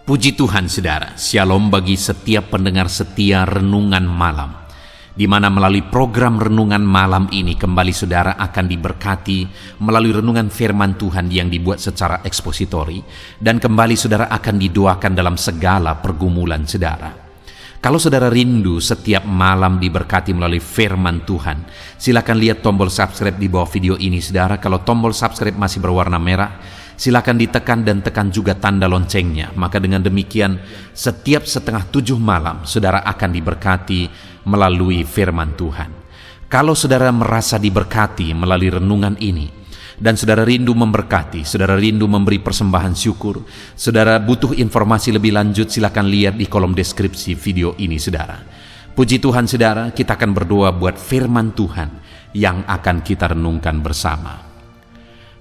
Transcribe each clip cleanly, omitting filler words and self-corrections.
Puji Tuhan saudara, shalom bagi setiap pendengar setia Renungan Malam, di mana melalui program Renungan Malam ini kembali saudara akan diberkati melalui renungan firman Tuhan yang dibuat secara ekspositori, dan kembali saudara akan didoakan dalam segala pergumulan saudara. Kalau saudara rindu setiap malam diberkati melalui firman Tuhan, silakan lihat tombol subscribe di bawah video ini saudara. Kalau tombol subscribe masih berwarna merah, silakan ditekan dan tekan juga tanda loncengnya. Maka dengan demikian setiap 6:30 malam saudara akan diberkati melalui firman Tuhan. Kalau saudara merasa diberkati melalui renungan ini, dan saudara rindu memberkati, saudara rindu memberi persembahan syukur, saudara butuh informasi lebih lanjut, silakan lihat di kolom deskripsi video ini saudara. Puji Tuhan saudara, kita akan berdoa buat firman Tuhan yang akan kita renungkan bersama.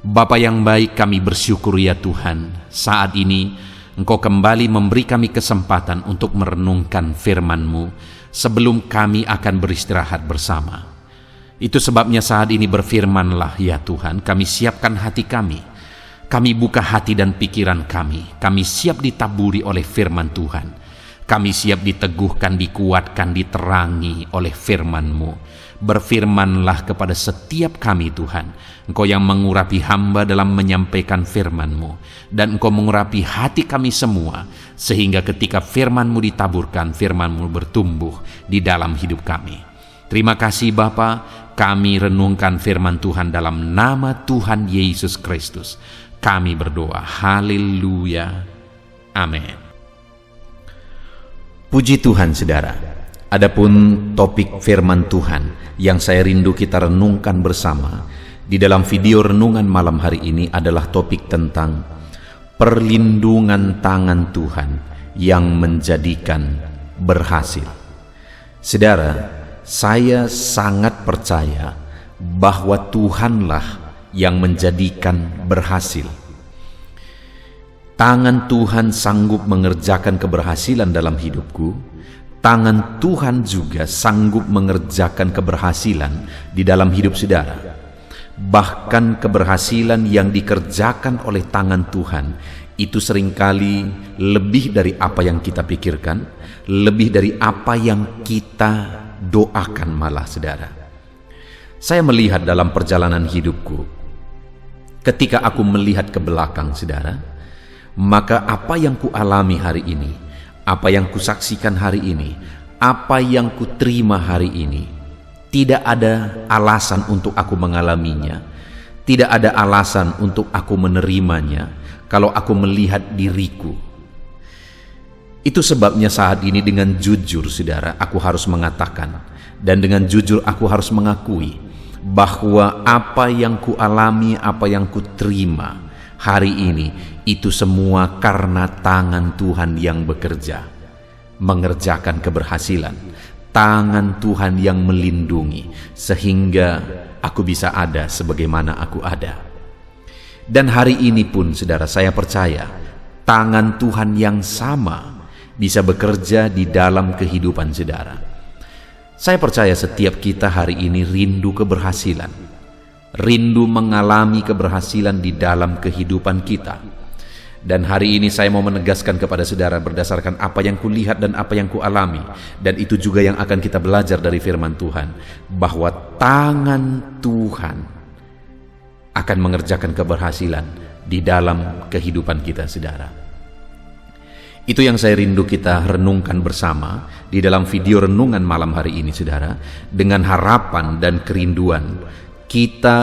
Bapa yang baik, kami bersyukur ya Tuhan, saat ini Engkau kembali memberi kami kesempatan untuk merenungkan firman-Mu sebelum kami akan beristirahat bersama. Itu sebabnya saat ini berfirmanlah ya Tuhan, kami siapkan hati kami buka hati dan pikiran kami siap ditaburi oleh firman Tuhan, kami siap diteguhkan, dikuatkan, diterangi oleh firman-Mu. Berfirmanlah kepada setiap kami Tuhan, Engkau yang mengurapi hamba dalam menyampaikan firman-Mu, dan Engkau mengurapi hati kami semua, sehingga ketika firman-Mu ditaburkan, firman-Mu bertumbuh di dalam hidup kami. Terima kasih Bapa, kami renungkan firman Tuhan dalam nama Tuhan Yesus Kristus. Kami berdoa, haleluya, amin. Puji Tuhan saudara. Adapun topik firman Tuhan yang saya rindu kita renungkan bersama di dalam video renungan malam hari ini adalah topik tentang perlindungan tangan Tuhan yang menjadikan berhasil. Saudara, saya sangat percaya bahwa Tuhanlah yang menjadikan berhasil. Tangan Tuhan sanggup mengerjakan keberhasilan dalam hidupku. Tangan Tuhan juga sanggup mengerjakan keberhasilan di dalam hidup saudara. Bahkan keberhasilan yang dikerjakan oleh tangan Tuhan itu seringkali lebih dari apa yang kita pikirkan, lebih dari apa yang kita doakan malah saudara. Saya melihat dalam perjalanan hidupku, ketika aku melihat ke belakang saudara, maka apa yang kualami hari ini, apa yang kusaksikan hari ini, apa yang kuterima hari ini, tidak ada alasan untuk aku mengalaminya, tidak ada alasan untuk aku menerimanya kalau aku melihat diriku. Itu sebabnya saat ini dengan jujur saudara, aku harus mengatakan, dan dengan jujur aku harus mengakui bahwa apa yang kualami, apa yang kuterima hari ini, itu semua karena tangan Tuhan yang bekerja, mengerjakan keberhasilan. Tangan Tuhan yang melindungi, sehingga aku bisa ada sebagaimana aku ada. Dan hari ini pun saudara, saya percaya tangan Tuhan yang sama bisa bekerja di dalam kehidupan saudara. Saya percaya setiap kita hari ini rindu keberhasilan, rindu mengalami keberhasilan di dalam kehidupan kita. Dan hari ini saya mau menegaskan kepada saudara berdasarkan apa yang kulihat dan apa yang kualami, dan itu juga yang akan kita belajar dari firman Tuhan, bahwa tangan Tuhan akan mengerjakan keberhasilan di dalam kehidupan kita saudara. Itu yang saya rindu kita renungkan bersama di dalam video renungan malam hari ini saudara, dengan harapan dan kerinduan kita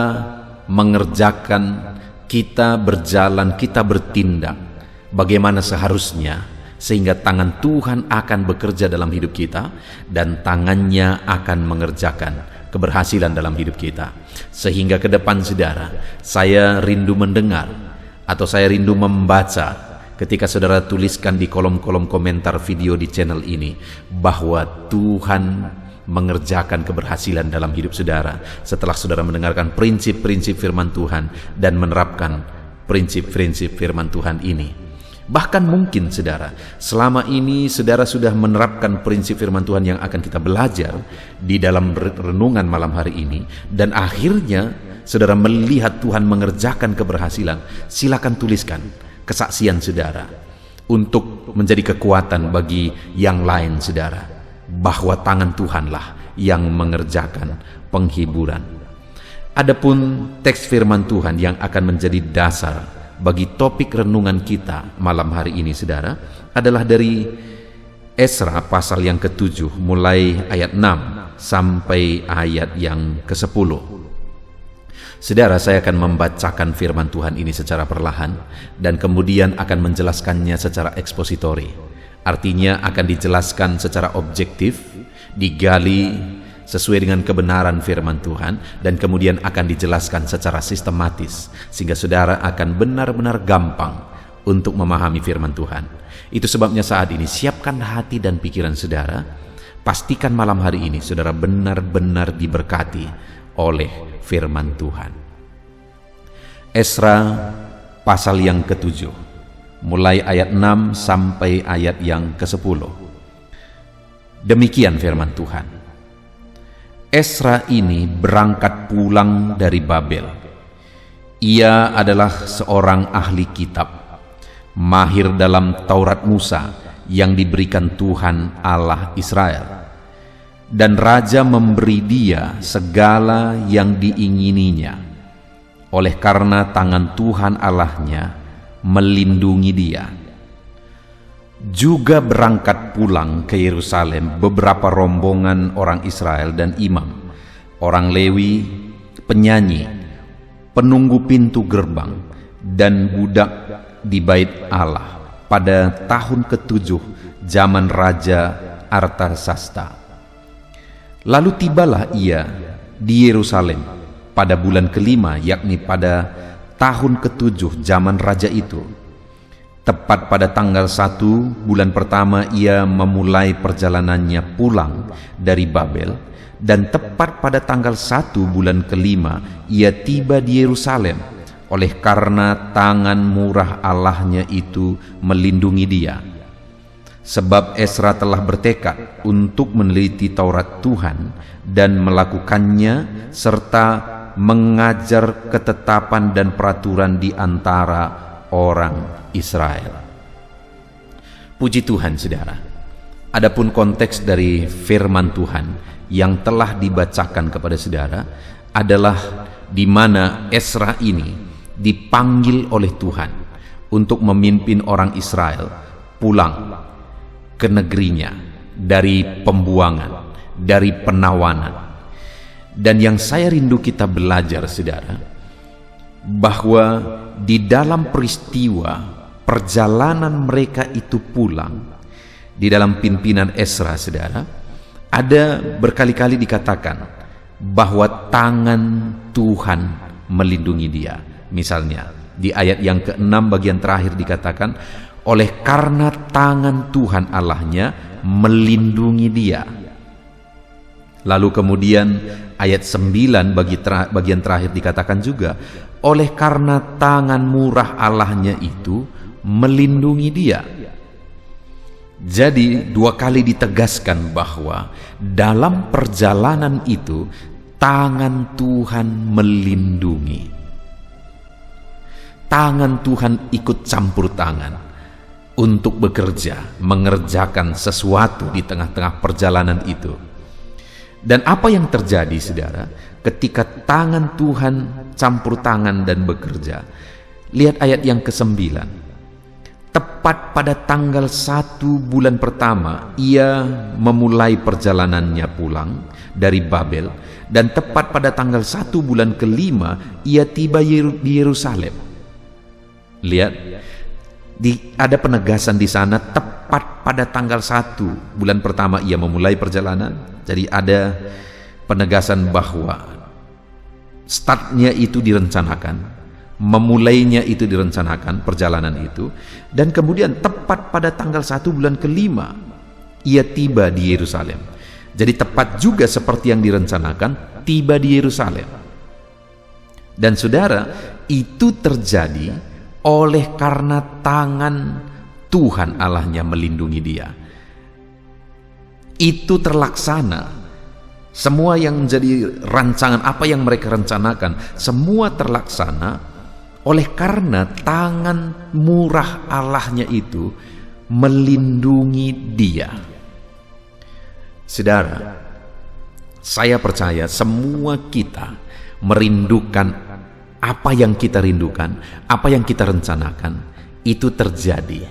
mengerjakan, kita berjalan, kita bertindak bagaimana seharusnya, sehingga tangan Tuhan akan bekerja dalam hidup kita dan tangannya akan mengerjakan keberhasilan dalam hidup kita. Sehingga ke depan saudara, saya rindu mendengar atau saya rindu membaca ketika saudara tuliskan di kolom-kolom komentar video di channel ini bahwa Tuhan mengerjakan keberhasilan dalam hidup saudara setelah saudara mendengarkan prinsip-prinsip firman Tuhan dan menerapkan prinsip-prinsip firman Tuhan ini. Bahkan mungkin saudara, selama ini saudara sudah menerapkan prinsip firman Tuhan yang akan kita belajar di dalam renungan malam hari ini, dan akhirnya saudara melihat Tuhan mengerjakan keberhasilan. Silakan tuliskan kesaksian saudara. untuk menjadi kekuatan bagi yang lain, saudara, bahwa tangan Tuhanlah yang mengerjakan penghiburan. Adapun teks firman Tuhan yang akan menjadi dasar bagi topik renungan kita malam hari ini, saudara, adalah dari Esra pasal yang ke-7 mulai ayat 6 sampai ayat yang ke-10. Saudara, saya akan membacakan firman Tuhan ini secara perlahan dan kemudian akan menjelaskannya secara ekspositori. Artinya akan dijelaskan secara objektif, digali sesuai dengan kebenaran firman Tuhan, dan kemudian akan dijelaskan secara sistematis sehingga saudara akan benar-benar gampang untuk memahami firman Tuhan. Itu sebabnya saat ini siapkan hati dan pikiran saudara. Pastikan malam hari ini saudara benar-benar diberkati oleh firman Tuhan. Esra pasal yang ke-7 mulai ayat 6 sampai ayat yang ke-10. Demikian firman Tuhan. Esra ini berangkat pulang dari Babel. Ia adalah seorang ahli kitab, mahir dalam Taurat Musa yang diberikan Tuhan Allah Israel. Dan raja memberi dia segala yang diingininya, oleh karena tangan Tuhan Allahnya melindungi dia. Juga berangkat pulang ke Yerusalem beberapa rombongan orang Israel dan imam, orang Lewi, penyanyi, penunggu pintu gerbang, dan budak di bait Allah pada tahun ke-7 zaman Raja Artasasta. Lalu tibalah ia di Yerusalem pada bulan ke-5, yakni pada tahun ke-7 zaman raja itu. Tepat pada tanggal 1 bulan pertama ia memulai perjalanannya pulang dari Babel, dan tepat pada tanggal 1 bulan ke-5 ia tiba di Yerusalem, oleh karena tangan murah Allahnya itu melindungi dia. Sebab Esra telah bertekad untuk meneliti Taurat Tuhan dan melakukannya, serta mengajar ketetapan dan peraturan di antara orang Israel. Puji Tuhan, saudara. Adapun konteks dari firman Tuhan yang telah dibacakan kepada saudara adalah di mana Esra ini dipanggil oleh Tuhan untuk memimpin orang Israel pulang ke negerinya dari pembuangan, dari penawanan. Dan yang saya rindu kita belajar, saudara, bahwa di dalam peristiwa perjalanan mereka itu pulang, di dalam pimpinan Esra, saudara, ada berkali-kali dikatakan bahwa tangan Tuhan melindungi dia. Misalnya di ayat yang ke-6 bagian terakhir dikatakan, oleh karena tangan Tuhan Allahnya melindungi dia. Lalu kemudian ayat 9 bagian terakhir dikatakan juga, oleh karena tangan murah Allahnya itu melindungi dia. Jadi dua kali ditegaskan bahwa dalam perjalanan itu tangan Tuhan melindungi. Tangan Tuhan ikut campur tangan untuk bekerja, mengerjakan sesuatu di tengah-tengah perjalanan itu. Dan apa yang terjadi, saudara, ketika tangan Tuhan campur tangan dan bekerja? Lihat ayat yang ke-9. Tepat pada tanggal 1 bulan pertama, ia memulai perjalanannya pulang dari Babel, dan tepat pada tanggal 1 bulan ke-5, ia tiba di Yerusalem. Lihat, ada penegasan di sana, tepat pada tanggal 1 bulan pertama ia memulai perjalanan. Jadi ada penegasan bahwa startnya itu direncanakan, memulainya itu direncanakan, perjalanan itu. Dan kemudian tepat pada tanggal 1 bulan ke-5 ia tiba di Yerusalem. Jadi tepat juga seperti yang direncanakan, tiba di Yerusalem. Dan saudara, itu terjadi oleh karena tangan Tuhan Allahnya melindungi dia. Itu terlaksana. Semua yang menjadi rancangan, apa yang mereka rencanakan, semua terlaksana Oleh karena tangan murah Allahnya itu melindungi dia. Saudara, saya percaya semua kita merindukan apa yang kita rindukan, apa yang kita rencanakan, itu terjadi.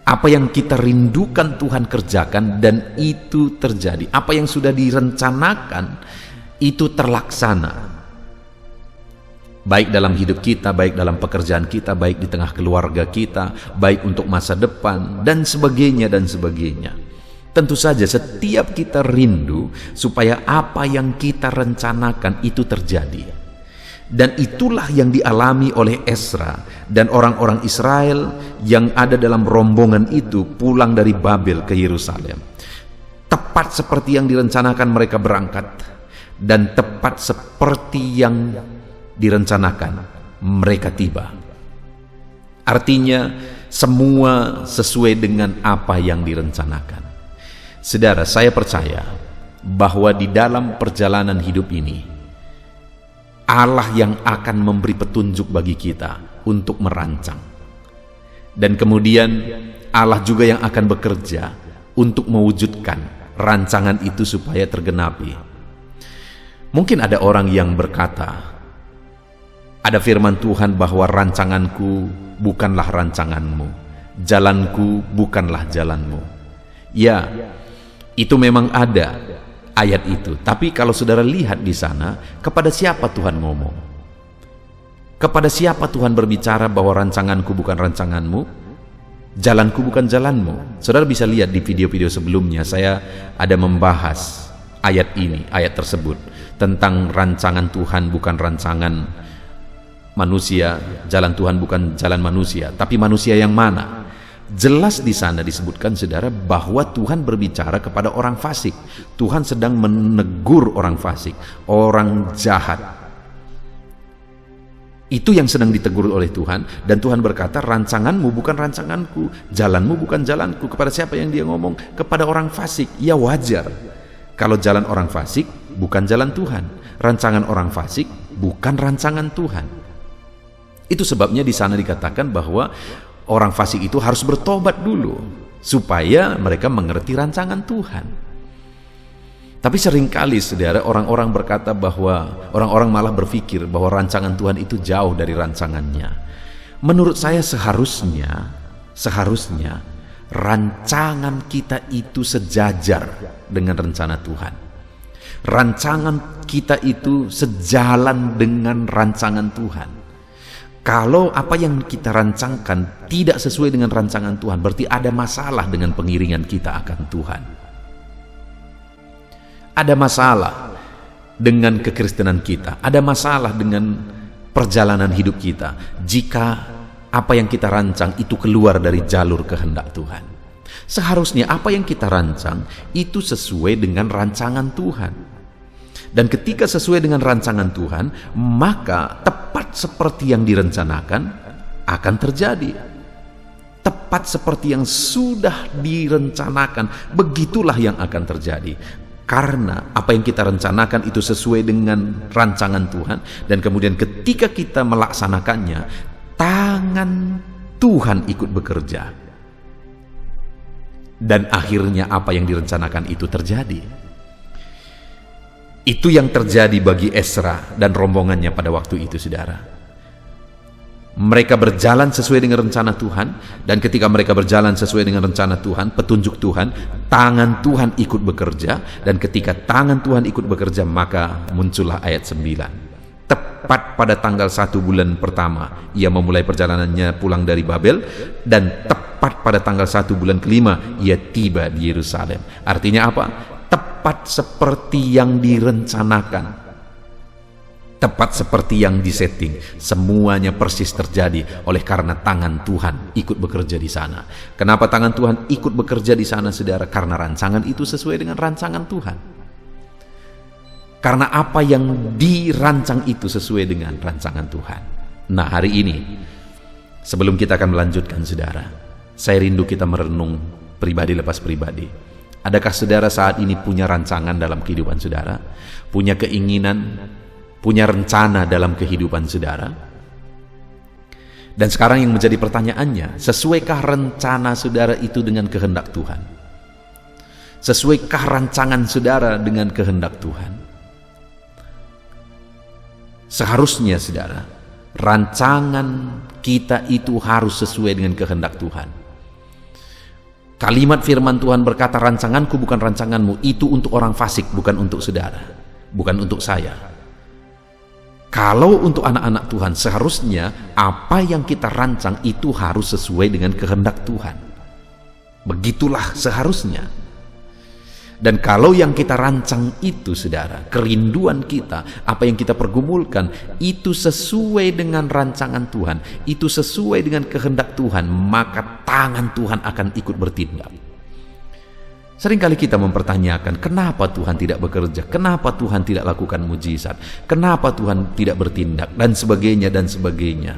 Apa yang kita rindukan Tuhan kerjakan dan itu terjadi. Apa yang sudah direncanakan itu terlaksana. Baik dalam hidup kita, baik dalam pekerjaan kita, baik di tengah keluarga kita, baik untuk masa depan, dan sebagainya, dan sebagainya. Tentu saja setiap kita rindu supaya apa yang kita rencanakan itu terjadi. Dan itulah yang dialami oleh Ezra dan orang-orang Israel yang ada dalam rombongan itu pulang dari Babel ke Yerusalem. Tepat seperti yang direncanakan mereka berangkat, dan tepat seperti yang direncanakan mereka tiba. Artinya semua sesuai dengan apa yang direncanakan. Saudara, saya percaya bahwa di dalam perjalanan hidup ini Allah yang akan memberi petunjuk bagi kita untuk merancang. Dan kemudian Allah juga yang akan bekerja untuk mewujudkan rancangan itu supaya tergenapi. Mungkin ada orang yang berkata, ada firman Tuhan bahwa rancanganku bukanlah rancanganmu, jalanku bukanlah jalanmu. Ya, itu memang ada ayat itu. Tapi kalau saudara lihat di sana, kepada siapa Tuhan ngomong? Kepada siapa Tuhan berbicara bahwa rancanganku bukan rancanganmu, jalanku bukan jalanmu? Saudara bisa lihat di video-video sebelumnya, saya ada membahas ayat ini, ayat tersebut, tentang rancangan Tuhan bukan rancangan manusia, jalan Tuhan bukan jalan manusia, tapi manusia yang mana? Jelas di sana disebutkan, saudara, bahwa Tuhan berbicara kepada orang fasik. Tuhan sedang menegur orang fasik, orang jahat. Itu yang sedang ditegur oleh Tuhan, dan Tuhan berkata, rancanganmu bukan rancanganku, jalanmu bukan jalanku. Kepada siapa yang dia ngomong? Kepada orang fasik. Ya wajar kalau jalan orang fasik bukan jalan Tuhan, rancangan orang fasik bukan rancangan Tuhan. Itu sebabnya di sana dikatakan bahwa orang fasik itu harus bertobat dulu supaya mereka mengerti rancangan Tuhan. Tapi seringkali, saudara, orang-orang berkata bahwa orang-orang malah berpikir bahwa rancangan Tuhan itu jauh dari rancangannya. Menurut saya seharusnya rancangan kita itu sejajar dengan rencana Tuhan. Rancangan kita itu sejalan dengan rancangan Tuhan. Kalau apa yang kita rancangkan tidak sesuai dengan rancangan Tuhan, berarti ada masalah dengan pengiringan kita akan Tuhan. Ada masalah dengan kekristenan kita, ada masalah dengan perjalanan hidup kita jika apa yang kita rancang itu keluar dari jalur kehendak Tuhan. Seharusnya apa yang kita rancang itu sesuai dengan rancangan Tuhan. Dan ketika sesuai dengan rancangan Tuhan, maka tepat seperti yang direncanakan akan terjadi. Tepat seperti yang sudah direncanakan, begitulah yang akan terjadi. Karena apa yang kita rencanakan itu sesuai dengan rancangan Tuhan, dan kemudian ketika kita melaksanakannya, tangan Tuhan ikut bekerja. Dan akhirnya apa yang direncanakan itu terjadi. Itu yang terjadi bagi Ezra dan rombongannya pada waktu itu, saudara. Mereka berjalan sesuai dengan rencana Tuhan, dan ketika mereka berjalan sesuai dengan rencana Tuhan, petunjuk Tuhan, tangan Tuhan ikut bekerja, dan ketika tangan Tuhan ikut bekerja, maka muncullah ayat 9. Tepat pada tanggal 1 bulan pertama, ia memulai perjalanannya pulang dari Babel, dan tepat pada tanggal 1 bulan kelima, ia tiba di Yerusalem. Artinya apa? Tepat seperti yang direncanakan, tepat seperti yang disetting, semuanya persis terjadi oleh karena tangan Tuhan ikut bekerja di sana. Kenapa tangan Tuhan ikut bekerja di sana, saudara? Karena rancangan itu sesuai dengan rancangan Tuhan. Karena apa yang dirancang itu sesuai dengan rancangan Tuhan. Nah, hari ini sebelum kita akan melanjutkan, saudara, saya rindu kita merenung pribadi lepas pribadi. Adakah saudara saat ini punya rancangan dalam kehidupan saudara? Punya keinginan, punya rencana dalam kehidupan saudara? Dan sekarang yang menjadi pertanyaannya, sesuaikah rencana saudara itu dengan kehendak Tuhan? Sesuaikah rancangan saudara dengan kehendak Tuhan? Seharusnya saudara, rancangan kita itu harus sesuai dengan kehendak Tuhan. Kalimat firman Tuhan berkata, rancanganku bukan rancanganmu. Itu untuk orang fasik, bukan untuk saudara, bukan untuk saya. Kalau untuk anak-anak Tuhan, seharusnya apa yang kita rancang itu harus sesuai dengan kehendak Tuhan. Begitulah seharusnya. Dan kalau yang kita rancang itu, saudara, kerinduan kita, apa yang kita pergumulkan, itu sesuai dengan rancangan Tuhan, itu sesuai dengan kehendak Tuhan, maka tangan Tuhan akan ikut bertindak. Seringkali kita mempertanyakan, kenapa Tuhan tidak bekerja, kenapa Tuhan tidak lakukan mujizat, kenapa Tuhan tidak bertindak, dan sebagainya, dan sebagainya.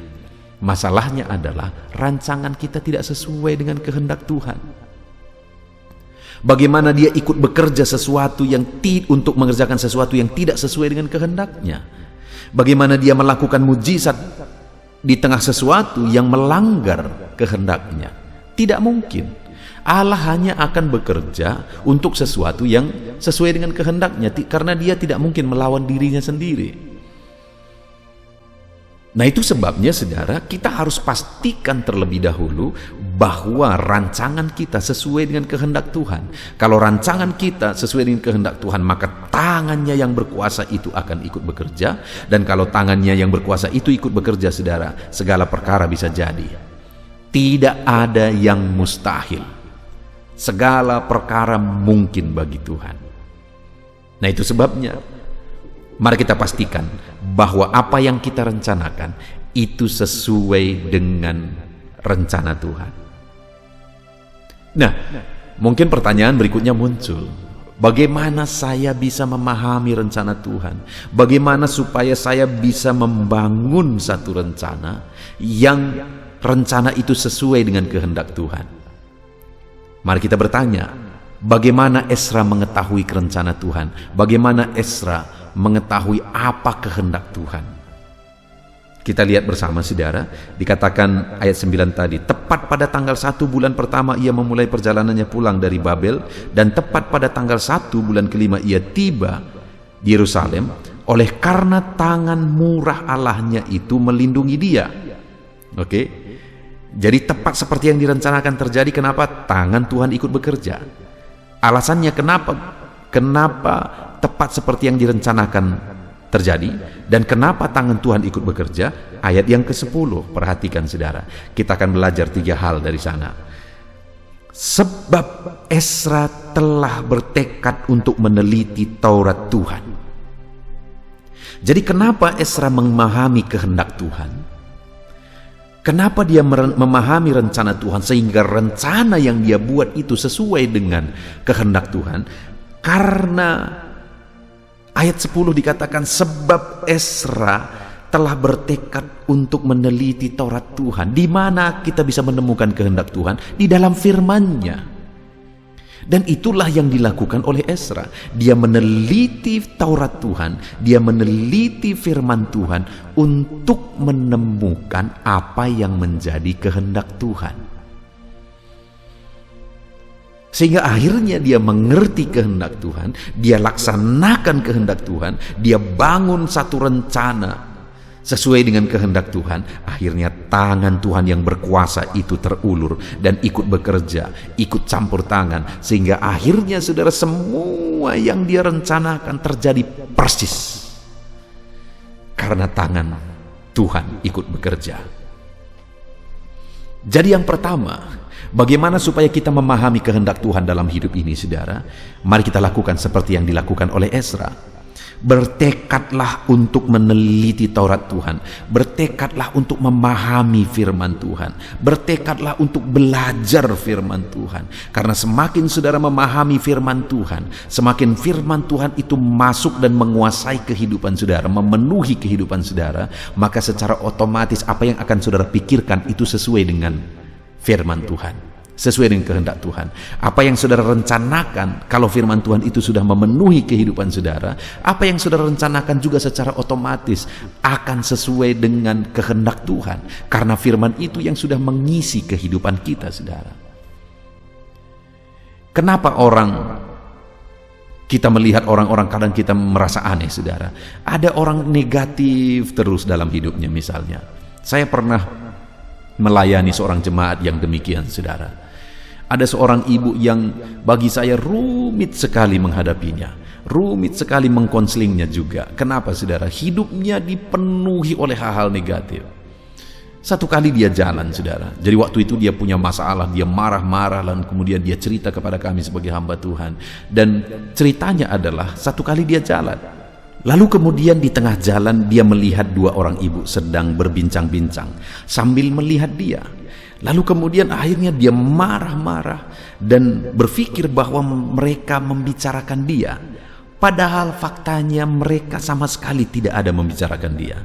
Masalahnya adalah rancangan kita tidak sesuai dengan kehendak Tuhan. Bagaimana dia ikut bekerja sesuatu yang untuk mengerjakan sesuatu yang tidak sesuai dengan kehendaknya? Bagaimana dia melakukan mujizat di tengah sesuatu yang melanggar kehendaknya? Tidak mungkin. Allah hanya akan bekerja untuk sesuatu yang sesuai dengan kehendaknya, karena dia tidak mungkin melawan dirinya sendiri. Nah, itu sebabnya saudara, kita harus pastikan terlebih dahulu bahwa rancangan kita sesuai dengan kehendak Tuhan. Kalau rancangan kita sesuai dengan kehendak Tuhan, maka tangannya yang berkuasa itu akan ikut bekerja. Dan kalau tangannya yang berkuasa itu ikut bekerja, saudara, segala perkara bisa jadi. Tidak ada yang mustahil. Segala perkara mungkin bagi Tuhan. Nah, itu sebabnya mari kita pastikan bahwa apa yang kita rencanakan itu sesuai dengan rencana Tuhan. Nah, mungkin pertanyaan berikutnya muncul. Bagaimana saya bisa memahami rencana Tuhan? Bagaimana supaya saya bisa membangun satu rencana yang rencana itu sesuai dengan kehendak Tuhan? Mari kita bertanya, bagaimana Ezra mengetahui rencana Tuhan? Bagaimana Ezra mengetahui apa kehendak Tuhan? Kita lihat bersama, saudara. Dikatakan ayat 9 tadi, tepat pada tanggal 1 bulan pertama ia memulai perjalanannya pulang dari Babel, dan tepat pada tanggal 1 bulan kelima ia tiba di Yerusalem, oleh karena tangan murah Allahnya itu melindungi dia. Oke. Jadi tepat seperti yang direncanakan terjadi. Kenapa? Tangan Tuhan ikut bekerja. Alasannya kenapa tepat seperti yang direncanakan terjadi, dan kenapa tangan Tuhan ikut bekerja? Ayat yang ke-10, perhatikan saudara. Kita akan belajar 3 hal dari sana. Sebab Ezra telah bertekad untuk meneliti Taurat Tuhan. Jadi kenapa Ezra memahami kehendak Tuhan? Kenapa dia memahami rencana Tuhan sehingga rencana yang dia buat itu sesuai dengan kehendak Tuhan? Karena ayat 10 dikatakan, sebab Ezra telah bertekad untuk meneliti Taurat Tuhan. Di mana kita bisa menemukan kehendak Tuhan? Di dalam firman-Nya. Dan itulah yang dilakukan oleh Ezra. Dia meneliti Taurat Tuhan, dia meneliti firman Tuhan untuk menemukan apa yang menjadi kehendak Tuhan. Sehingga akhirnya dia mengerti kehendak Tuhan, dia laksanakan kehendak Tuhan, dia bangun satu rencana sesuai dengan kehendak Tuhan. Akhirnya tangan Tuhan yang berkuasa itu terulur dan ikut bekerja, ikut campur tangan, sehingga akhirnya saudara, semua yang dia rencanakan terjadi persis karena tangan Tuhan ikut bekerja. Jadi yang pertama, bagaimana supaya kita memahami kehendak Tuhan dalam hidup ini, saudara? Mari kita lakukan seperti yang dilakukan oleh Ezra. Bertekadlah untuk meneliti Taurat Tuhan. Bertekadlah untuk memahami firman Tuhan. Bertekadlah untuk belajar firman Tuhan. Karena semakin saudara memahami firman Tuhan, semakin firman Tuhan itu masuk dan menguasai kehidupan saudara, memenuhi kehidupan saudara, maka secara otomatis apa yang akan saudara pikirkan itu sesuai dengan firman Tuhan. sesuai dengan kehendak Tuhan. Apa yang saudara rencanakan, kalau firman Tuhan itu sudah memenuhi kehidupan saudara, apa yang saudara rencanakan juga secara otomatis akan sesuai dengan kehendak Tuhan, karena firman itu yang sudah mengisi kehidupan kita, saudara. Kenapa kita melihat orang-orang kadang kita merasa aneh, saudara? Ada orang negatif terus dalam hidupnya. Misalnya, saya pernah melayani seorang jemaat yang demikian, saudara. Ada seorang ibu yang bagi saya rumit sekali menghadapinya, rumit sekali mengkonselingnya juga. Kenapa, saudara? Hidupnya dipenuhi oleh hal-hal negatif. Satu kali dia jalan, saudara. Jadi waktu itu dia punya masalah, dia marah-marah, dan kemudian dia cerita kepada kami sebagai hamba Tuhan. Dan ceritanya adalah satu kali dia jalan, lalu kemudian di tengah jalan dia melihat dua orang ibu sedang berbincang-bincang sambil melihat dia. Lalu kemudian akhirnya dia marah-marah dan berpikir bahwa mereka membicarakan dia. Padahal faktanya mereka sama sekali tidak ada membicarakan dia.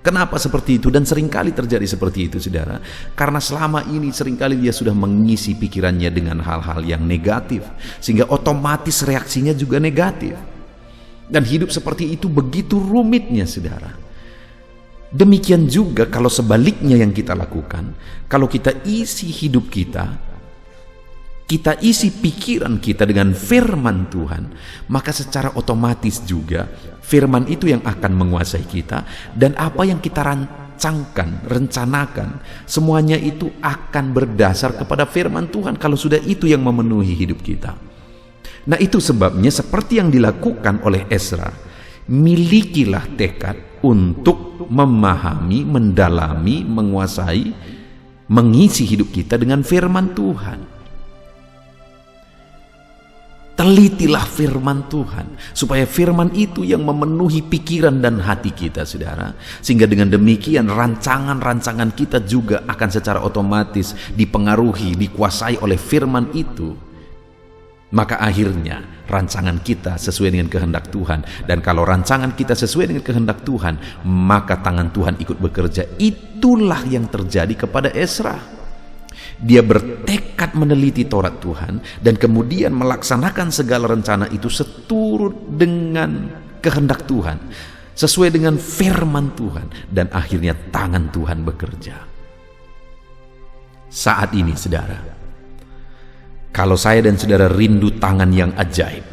Kenapa seperti itu? Dan seringkali terjadi seperti itu, saudara. Karena selama ini seringkali dia sudah mengisi pikirannya dengan hal-hal yang negatif, sehingga otomatis reaksinya juga negatif. Dan hidup seperti itu begitu rumitnya, saudara. Demikian juga kalau sebaliknya yang kita lakukan, kalau kita isi hidup kita isi pikiran kita dengan firman Tuhan, maka secara otomatis juga firman itu yang akan menguasai kita, dan apa yang kita rencanakan, semuanya itu akan berdasar kepada firman Tuhan kalau sudah itu yang memenuhi hidup kita. Nah, itu sebabnya seperti yang dilakukan oleh Ezra, milikilah tekad untuk memahami, mendalami, menguasai, mengisi hidup kita dengan firman Tuhan. Telitilah firman Tuhan, supaya firman itu yang memenuhi pikiran dan hati kita, saudara. Sehingga dengan demikian rancangan-rancangan kita juga akan secara otomatis dipengaruhi, dikuasai oleh firman itu. Maka akhirnya rancangan kita sesuai dengan kehendak Tuhan. Dan kalau rancangan kita sesuai dengan kehendak Tuhan, maka tangan Tuhan ikut bekerja. Itulah yang terjadi kepada Ezra. Dia bertekad meneliti Taurat Tuhan, dan kemudian melaksanakan segala rencana itu seturut dengan kehendak Tuhan, sesuai dengan firman Tuhan. Dan akhirnya tangan Tuhan bekerja. Saat ini, saudara, kalau saya dan saudara rindu tangan yang ajaib,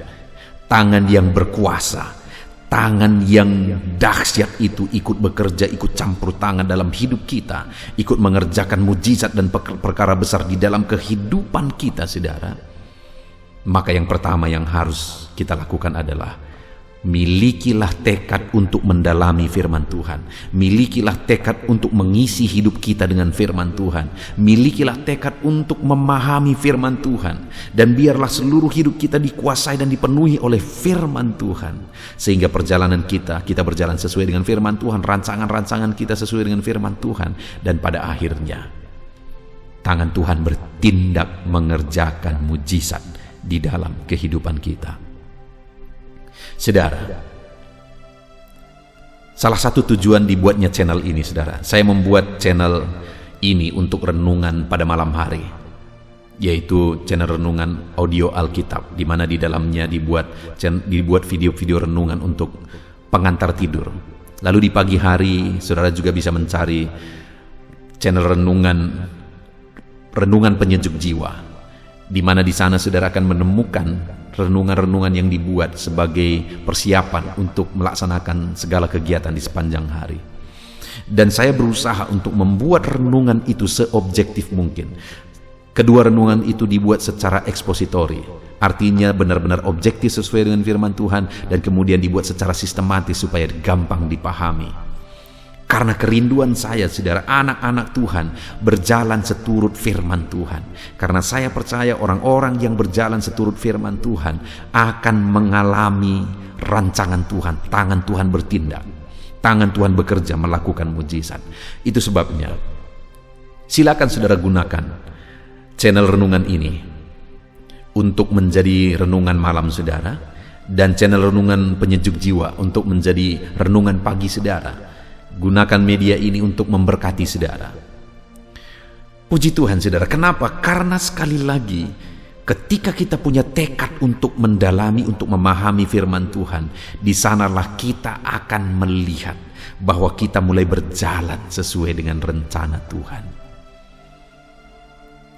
tangan yang berkuasa, tangan yang dahsyat itu ikut bekerja, ikut campur tangan dalam hidup kita, ikut mengerjakan mujizat dan perkara besar di dalam kehidupan kita, saudara, maka yang pertama yang harus kita lakukan adalah milikilah tekad untuk mendalami firman Tuhan. Milikilah tekad untuk mengisi hidup kita dengan firman Tuhan. Milikilah tekad untuk memahami firman Tuhan. Dan biarlah seluruh hidup kita dikuasai dan dipenuhi oleh firman Tuhan. Sehingga perjalanan kita berjalan sesuai dengan firman Tuhan. Rancangan-rancangan kita sesuai dengan firman Tuhan. Dan pada akhirnya tangan Tuhan bertindak mengerjakan mujizat di dalam kehidupan kita. Saudara, salah satu tujuan dibuatnya channel ini, saudara, saya membuat channel ini untuk renungan pada malam hari, yaitu channel renungan audio Alkitab, di mana di dalamnya dibuat video-video renungan untuk pengantar tidur. Lalu di pagi hari saudara juga bisa mencari channel renungan penyejuk jiwa, di mana di sana saudara akan menemukan renungan-renungan yang dibuat sebagai persiapan untuk melaksanakan segala kegiatan di sepanjang hari. Dan saya berusaha untuk membuat renungan itu seobjektif mungkin. Kedua renungan itu dibuat secara ekspositori, artinya benar-benar objektif sesuai dengan firman Tuhan, dan kemudian dibuat secara sistematis supaya gampang dipahami. Karena kerinduan saya, saudara, anak-anak Tuhan berjalan seturut firman Tuhan. Karena saya percaya orang-orang yang berjalan seturut firman Tuhan akan mengalami rancangan Tuhan. Tangan Tuhan bertindak, tangan Tuhan bekerja melakukan mujizat. Itu sebabnya silakan saudara gunakan channel renungan ini untuk menjadi renungan malam saudara, dan channel renungan penyejuk jiwa untuk menjadi renungan pagi saudara. Gunakan media ini untuk memberkati saudara. Puji Tuhan saudara, kenapa? Karena sekali lagi, ketika kita punya tekad untuk mendalami, untuk memahami firman Tuhan, di sanalah kita akan melihat bahwa kita mulai berjalan sesuai dengan rencana Tuhan.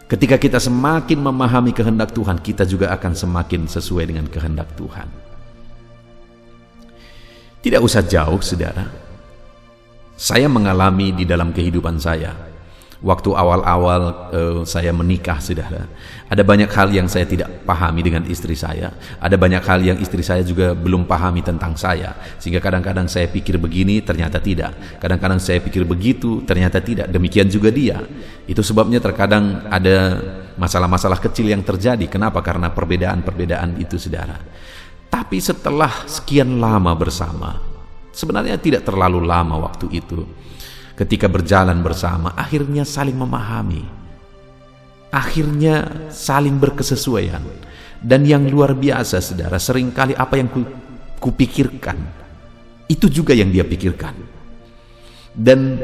Ketika kita semakin memahami kehendak Tuhan, kita juga akan semakin sesuai dengan kehendak Tuhan. Tidak usah jauh, saudara. Saya mengalami di dalam kehidupan saya, waktu awal-awal saya menikah, saudara, ada banyak hal yang saya tidak pahami dengan istri saya. Ada banyak hal yang istri saya juga belum pahami tentang saya. Sehingga kadang-kadang saya pikir begini, ternyata tidak. Kadang-kadang saya pikir begitu, ternyata tidak. Demikian juga dia. Itu sebabnya terkadang ada masalah-masalah kecil yang terjadi. Kenapa? Karena perbedaan-perbedaan itu, saudara. Tapi setelah sekian lama bersama, sebenarnya tidak terlalu lama waktu itu, ketika berjalan bersama, akhirnya saling memahami, akhirnya saling berkesesuaian. Dan yang luar biasa, saudara, seringkali apa yang kupikirkan, itu juga yang dia pikirkan. Dan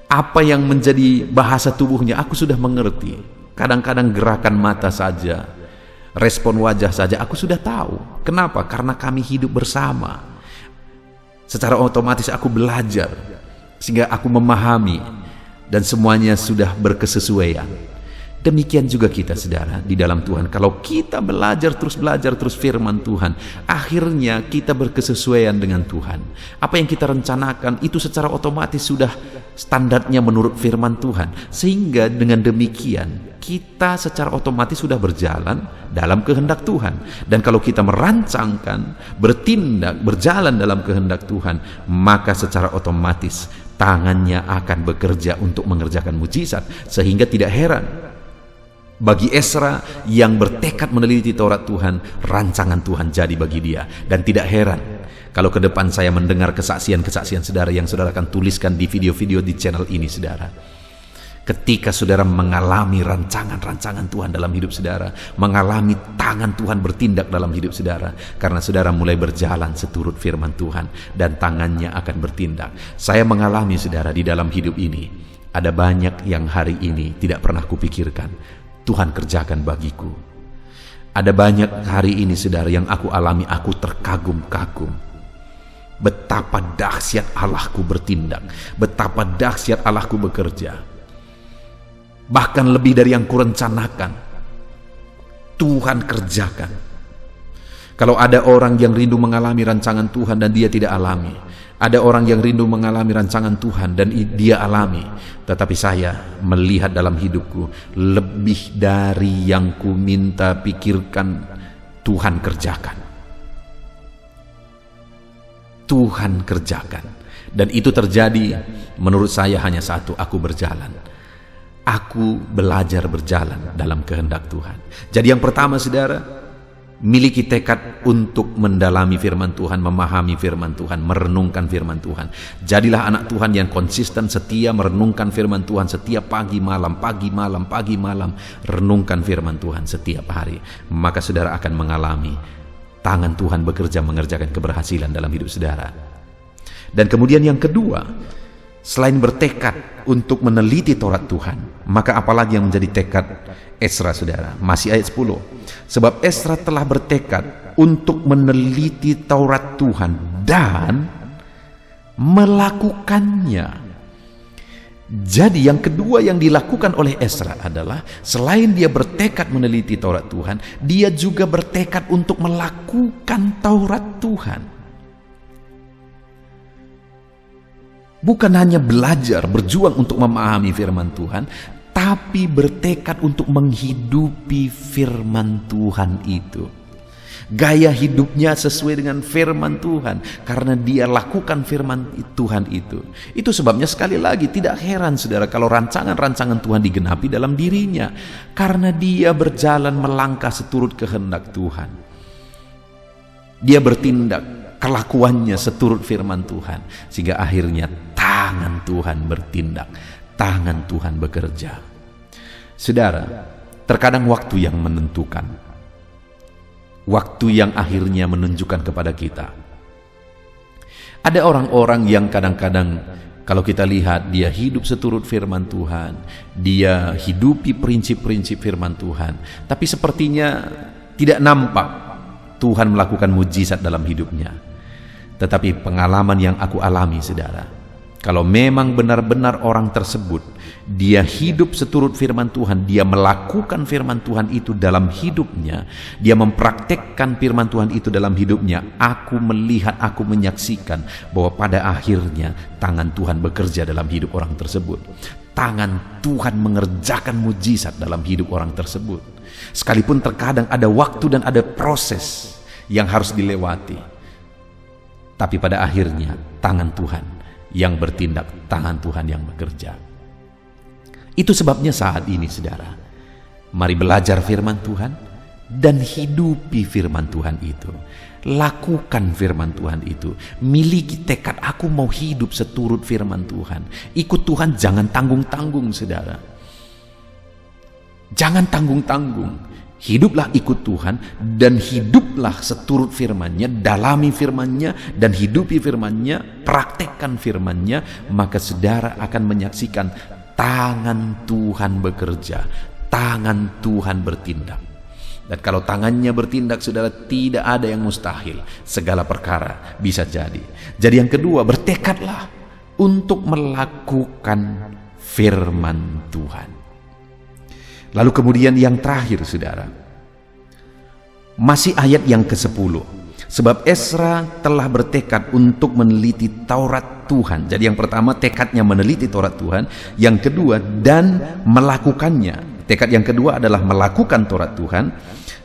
apa yang menjadi bahasa tubuhnya, aku sudah mengerti. Kadang-kadang gerakan mata saja, respon wajah saja, aku sudah tahu. Kenapa? Karena kami hidup bersama. Secara otomatis aku belajar, sehingga aku memahami, dan semuanya sudah berkesesuaian. Demikian juga kita, saudara, di dalam Tuhan. Kalau kita belajar terus firman Tuhan, akhirnya kita berkesesuaian dengan Tuhan. Apa yang kita rencanakan itu secara otomatis sudah standarnya menurut firman Tuhan. Sehingga dengan demikian kita secara otomatis sudah berjalan dalam kehendak Tuhan. Dan kalau kita merancangkan, bertindak, berjalan dalam kehendak Tuhan, maka secara otomatis tangannya akan bekerja untuk mengerjakan mujizat. Sehingga tidak heran bagi Ezra yang bertekad meneliti Taurat Tuhan, rancangan Tuhan jadi bagi dia. Dan tidak heran kalau ke depan saya mendengar kesaksian-kesaksian saudara yang saudara akan tuliskan di video-video di channel ini, saudara. Ketika saudara mengalami rancangan-rancangan Tuhan dalam hidup saudara, mengalami tangan Tuhan bertindak dalam hidup saudara, karena saudara mulai berjalan seturut firman Tuhan, dan tangannya akan bertindak. Saya mengalami, saudara, di dalam hidup ini, ada banyak yang hari ini tidak pernah kupikirkan Tuhan kerjakan bagiku. Ada banyak hari ini, saudara, yang aku alami, aku terkagum-kagum. Betapa dahsyat Allahku bertindak, betapa dahsyat Allahku bekerja. Bahkan lebih dari yang kurencanakan, Tuhan kerjakan. Kalau ada orang yang rindu mengalami rancangan Tuhan dan dia tidak alami, ada orang yang rindu mengalami rancangan Tuhan dan dia alami, tetapi saya melihat dalam hidupku, lebih dari yang ku minta pikirkan, Tuhan kerjakan. Tuhan kerjakan. Dan itu terjadi menurut saya hanya satu, aku berjalan. Aku belajar berjalan dalam kehendak Tuhan. Jadi yang pertama, saudara, miliki tekad untuk mendalami firman Tuhan, memahami firman Tuhan, merenungkan firman Tuhan. Jadilah anak Tuhan yang konsisten, setia merenungkan firman Tuhan setiap pagi malam, pagi malam, pagi malam. Renungkan firman Tuhan setiap hari. Maka saudara akan mengalami tangan Tuhan bekerja mengerjakan keberhasilan dalam hidup saudara. Dan kemudian yang kedua, selain bertekad untuk meneliti Taurat Tuhan, maka apalagi yang menjadi tekad Ezra, saudara? Masih ayat 10. Sebab Ezra telah bertekad untuk meneliti Taurat Tuhan dan melakukannya. Jadi yang kedua yang dilakukan oleh Ezra adalah, selain dia bertekad meneliti Taurat Tuhan, dia juga bertekad untuk melakukan Taurat Tuhan. Bukan hanya belajar, berjuang untuk memahami firman Tuhan, tapi bertekad untuk menghidupi firman Tuhan itu. Gaya hidupnya sesuai dengan firman Tuhan, karena dia lakukan firman Tuhan itu. Itu sebabnya sekali lagi tidak heran, saudara, kalau rancangan-rancangan Tuhan digenapi dalam dirinya, karena dia berjalan melangkah seturut kehendak Tuhan. Dia bertindak, kelakuannya seturut firman Tuhan, sehingga akhirnya tangan Tuhan bertindak, tangan Tuhan bekerja. Saudara, terkadang waktu yang menentukan, waktu yang akhirnya menunjukkan kepada kita. Ada orang-orang yang kadang-kadang Kalau kita lihat, dia hidup seturut firman Tuhan, dia hidupi prinsip-prinsip firman Tuhan, tapi sepertinya tidak nampak Tuhan melakukan mujizat dalam hidupnya. Tetapi pengalaman yang aku alami, saudara, kalau memang benar-benar orang tersebut dia hidup seturut firman Tuhan, dia melakukan firman Tuhan itu dalam hidupnya, dia mempraktekkan firman Tuhan itu dalam hidupnya, aku melihat, aku menyaksikan bahwa pada akhirnya tangan Tuhan bekerja dalam hidup orang tersebut. Tangan Tuhan mengerjakan mujizat dalam hidup orang tersebut. Sekalipun terkadang ada waktu dan ada proses yang harus dilewati, tapi pada akhirnya tangan Tuhan yang bertindak, tangan Tuhan yang bekerja. Itu sebabnya saat ini, saudara, mari belajar firman Tuhan dan hidupi firman Tuhan itu. Lakukan firman Tuhan itu. Miliki tekad, aku mau hidup seturut firman Tuhan. Ikut Tuhan, jangan tanggung-tanggung, saudara. Jangan tanggung-tanggung. Hiduplah ikut Tuhan dan hiduplah seturut firman-Nya, dalami firman-Nya dan hidupi firman-Nya, praktekkan firman-Nya, maka saudara akan menyaksikan tangan Tuhan bekerja, tangan Tuhan bertindak. Dan kalau tangannya bertindak, saudara, tidak ada yang mustahil. Segala perkara bisa jadi. Jadi yang kedua, bertekadlah untuk melakukan firman Tuhan. Lalu kemudian yang terakhir, saudara, masih ayat yang ke-10. Sebab Ezra telah bertekad untuk meneliti Taurat Tuhan. Jadi yang pertama, tekadnya meneliti Taurat Tuhan. Yang kedua, dan melakukannya. Tekad yang kedua adalah melakukan Taurat Tuhan.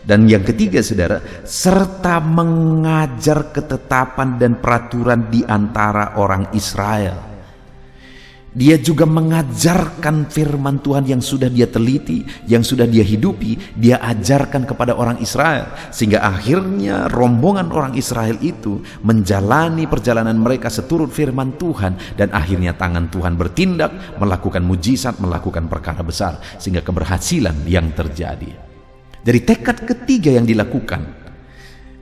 Dan yang ketiga, saudara, serta mengajar ketetapan dan peraturan di antara orang Israel. Dia juga mengajarkan firman Tuhan yang sudah dia teliti, yang sudah dia hidupi, dia ajarkan kepada orang Israel. Sehingga akhirnya rombongan orang Israel itu menjalani perjalanan mereka seturut firman Tuhan. Dan akhirnya tangan Tuhan bertindak, melakukan mujizat, melakukan perkara besar. Sehingga keberhasilan yang terjadi. Jadi tekad ketiga yang dilakukan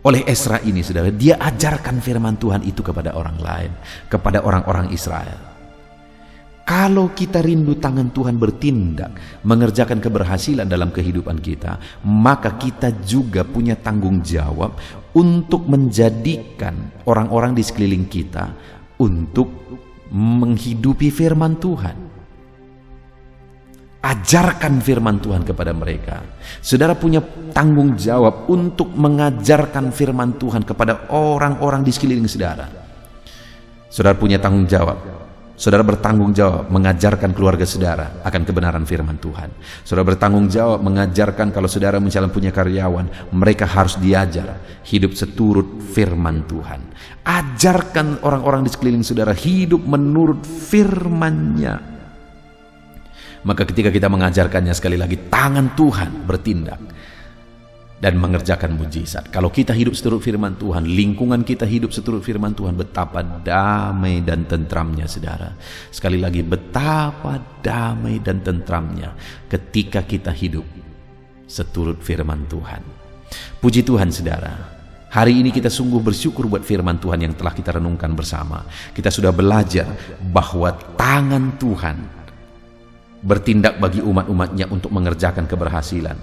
oleh Ezra ini, saudara, dia ajarkan firman Tuhan itu kepada orang lain, kepada orang-orang Israel. Kalau kita rindu tangan Tuhan bertindak, mengerjakan keberhasilan dalam kehidupan kita, maka kita juga punya tanggung jawab untuk menjadikan orang-orang di sekeliling kita untuk menghidupi firman Tuhan. Ajarkan firman Tuhan kepada mereka. Saudara punya tanggung jawab untuk mengajarkan firman Tuhan kepada orang-orang di sekeliling saudara. Saudara punya tanggung jawab. Saudara bertanggung jawab mengajarkan keluarga saudara akan kebenaran firman Tuhan. Saudara bertanggung jawab mengajarkan kalau saudara misalnya punya karyawan, mereka harus diajar hidup seturut firman Tuhan. Ajarkan orang-orang di sekeliling saudara hidup menurut firman-Nya. Maka ketika kita mengajarkannya, sekali lagi tangan Tuhan bertindak dan mengerjakan mujizat. Kalau kita hidup seturut firman Tuhan, lingkungan kita hidup seturut firman Tuhan, betapa damai dan tentramnya, saudara. Sekali lagi, betapa damai dan tentramnya ketika kita hidup seturut firman Tuhan. Puji Tuhan, saudara. Hari ini kita sungguh bersyukur buat firman Tuhan yang telah kita renungkan bersama. Kita sudah belajar bahwa tangan Tuhan bertindak bagi umat-umatnya untuk mengerjakan keberhasilan.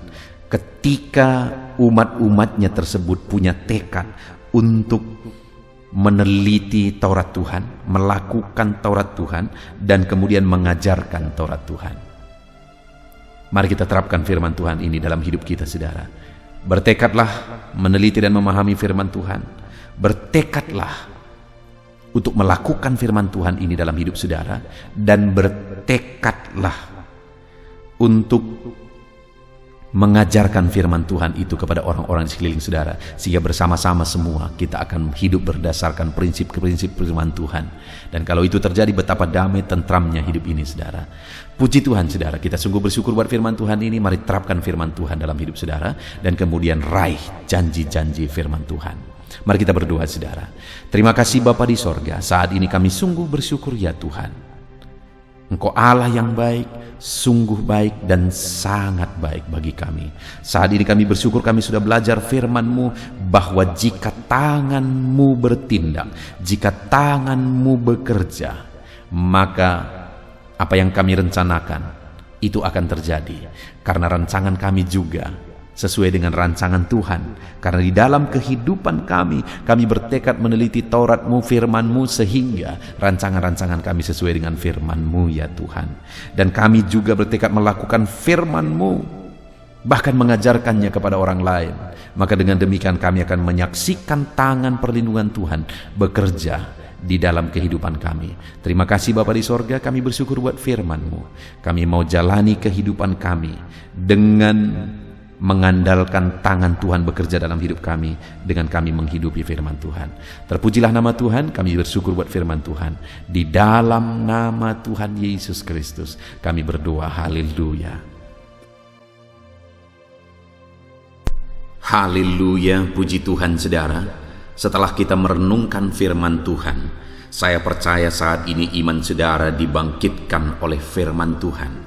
Ketika umat-umatnya tersebut punya tekad untuk meneliti Taurat Tuhan, melakukan Taurat Tuhan, dan kemudian mengajarkan Taurat Tuhan. Mari kita terapkan firman Tuhan ini dalam hidup kita, saudara. Bertekadlah meneliti dan memahami firman Tuhan. Bertekadlah untuk melakukan firman Tuhan ini dalam hidup saudara, dan bertekadlah untuk mengajarkan firman Tuhan itu kepada orang-orang di sekeliling saudara, sehingga bersama-sama semua kita akan hidup berdasarkan prinsip-prinsip firman Tuhan. Dan kalau itu terjadi, betapa damai tentramnya hidup ini, saudara. Puji Tuhan, saudara, kita sungguh bersyukur buat firman Tuhan ini. Mari terapkan firman Tuhan dalam hidup saudara, dan kemudian raih janji-janji firman Tuhan. Mari kita berdoa, saudara. Terima kasih Bapa di sorga, saat ini kami sungguh bersyukur ya Tuhan. Engkau Allah yang baik, sungguh baik dan sangat baik bagi kami. Saat ini kami bersyukur kami sudah belajar firman-Mu, bahwa jika tangan-Mu bertindak, jika tangan-Mu bekerja, maka apa yang kami rencanakan itu akan terjadi, karena rancangan kami juga sesuai dengan rancangan Tuhan. Karena di dalam kehidupan kami bertekad meneliti Taurat-Mu, firman-Mu, sehingga rancangan-rancangan kami sesuai dengan firman-Mu ya Tuhan. Dan kami juga bertekad melakukan firman-Mu, bahkan mengajarkannya kepada orang lain. Maka dengan demikian kami akan menyaksikan tangan perlindungan Tuhan bekerja di dalam kehidupan kami. Terima kasih Bapa di sorga, kami bersyukur buat firman-Mu. Kami mau jalani kehidupan kami dengan mengandalkan tangan Tuhan bekerja dalam hidup kami, dengan kami menghidupi firman Tuhan. Terpujilah nama Tuhan, kami bersyukur buat firman Tuhan. Di dalam nama Tuhan Yesus Kristus kami berdoa, haleluya. Haleluya, puji Tuhan saudara. Setelah kita merenungkan firman Tuhan, saya percaya saat ini iman saudara dibangkitkan oleh firman Tuhan.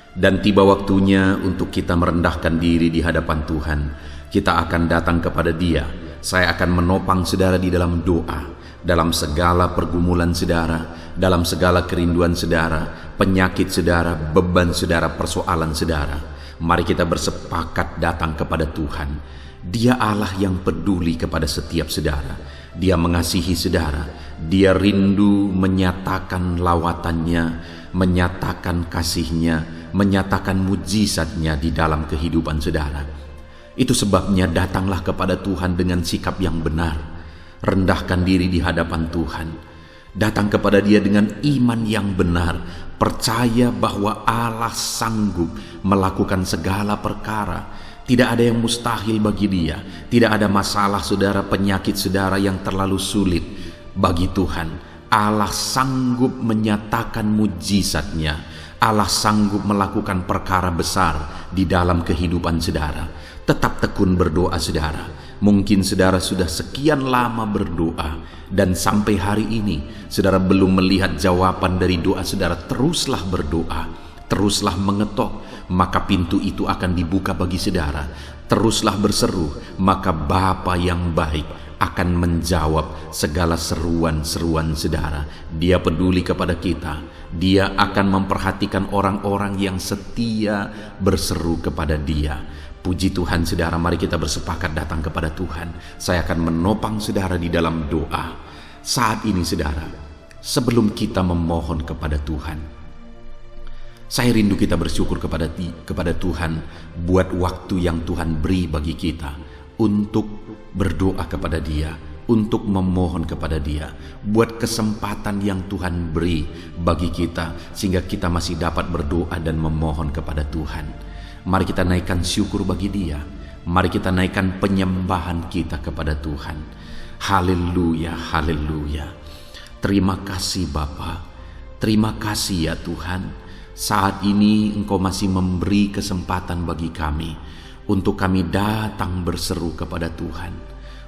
Dan tiba waktunya untuk kita merendahkan diri di hadapan Tuhan. Kita akan datang kepada Dia. Saya akan menopang saudara di dalam doa, dalam segala pergumulan saudara, dalam segala kerinduan saudara, penyakit saudara, beban saudara, persoalan saudara. Mari kita bersepakat datang kepada Tuhan. Dia Allah yang peduli kepada setiap saudara. Dia mengasihi saudara. Dia rindu menyatakan lawatannya, menyatakan kasihnya, menyatakan mujizatnya di dalam kehidupan saudara. Itu sebabnya datanglah kepada Tuhan dengan sikap yang benar. Rendahkan diri di hadapan Tuhan. Datang kepada Dia dengan iman yang benar. Percaya bahwa Allah sanggup melakukan segala perkara. Tidak ada yang mustahil bagi Dia. Tidak ada masalah saudara, penyakit saudara yang terlalu sulit bagi Tuhan. Allah sanggup menyatakan mujizatnya. Allah sanggup melakukan perkara besar di dalam kehidupan saudara. Tetap tekun berdoa saudara. Mungkin saudara sudah sekian lama berdoa dan sampai hari ini saudara belum melihat jawaban dari doa saudara. Teruslah berdoa, teruslah mengetok, maka pintu itu akan dibuka bagi saudara. Teruslah berseru, maka Bapa yang baik akan menjawab segala seruan-seruan saudara. Dia peduli kepada kita. Dia akan memperhatikan orang-orang yang setia berseru kepada Dia. Puji Tuhan saudara, mari kita bersepakat datang kepada Tuhan. Saya akan menopang saudara di dalam doa. Saat ini saudara, sebelum kita memohon kepada Tuhan, saya rindu kita bersyukur kepada Tuhan buat waktu yang Tuhan beri bagi kita untuk berdoa kepada Dia, untuk memohon kepada Dia, buat kesempatan yang Tuhan beri bagi kita sehingga kita masih dapat berdoa dan memohon kepada Tuhan. Mari kita naikkan syukur bagi Dia. Mari kita naikkan penyembahan kita kepada Tuhan. Haleluya, haleluya. Terima kasih Bapa. Terima kasih ya Tuhan. Saat ini Engkau masih memberi kesempatan bagi kami untuk kami datang berseru kepada Tuhan,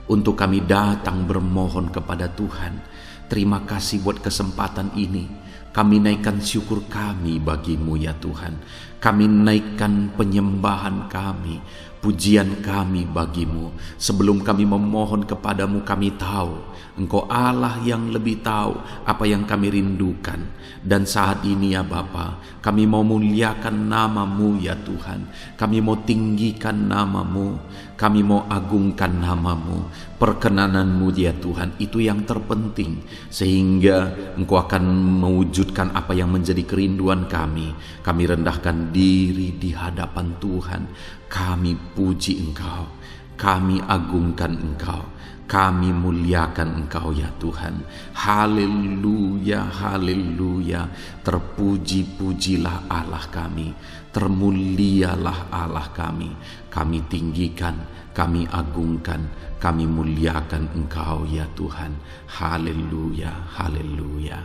untuk kami datang bermohon kepada Tuhan. Terima kasih buat kesempatan ini. Kami naikkan syukur kami bagi-Mu ya Tuhan. Kami naikkan penyembahan kami, pujian kami bagi-Mu. Sebelum kami memohon kepadamu, kami tahu Engkau Allah yang lebih tahu apa yang kami rindukan. Dan saat ini ya Bapa, kami mau muliakan nama-Mu ya Tuhan. Kami mau tinggikan nama-Mu, kami mau agungkan nama-Mu. Perkenanan-Mu ya Tuhan, itu yang terpenting, sehingga Engkau akan mewujudkan apa yang menjadi kerinduan kami. Kami rendahkan diri di hadapan Tuhan. Kami puji Engkau, kami agungkan Engkau, kami muliakan Engkau ya Tuhan. Haleluya, haleluya. Terpuji-pujilah Allah kami, termulialah Allah kami. Kami tinggikan, kami agungkan, kami muliakan Engkau ya Tuhan. Haleluya, haleluya.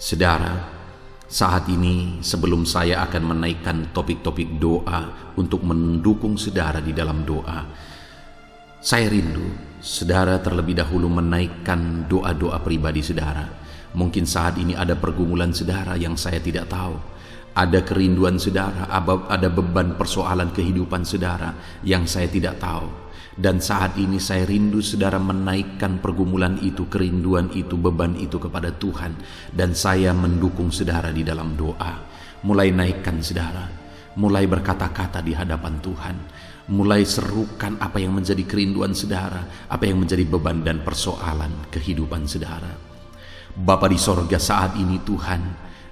Saudara, saat ini sebelum saya akan menaikkan topik-topik doa untuk mendukung saudara di dalam doa, saya rindu saudara terlebih dahulu menaikkan doa-doa pribadi saudara. Mungkin saat ini ada pergumulan saudara yang saya tidak tahu. Ada kerinduan saudara, ada beban persoalan kehidupan saudara yang saya tidak tahu. Dan saat ini saya rindu saudara menaikkan pergumulan itu, kerinduan itu, beban itu kepada Tuhan. Dan saya mendukung saudara di dalam doa. Mulai naikkan saudara, mulai berkata-kata di hadapan Tuhan, mulai serukan apa yang menjadi kerinduan saudara, apa yang menjadi beban dan persoalan kehidupan saudara. Bapa di sorga, saat ini Tuhan,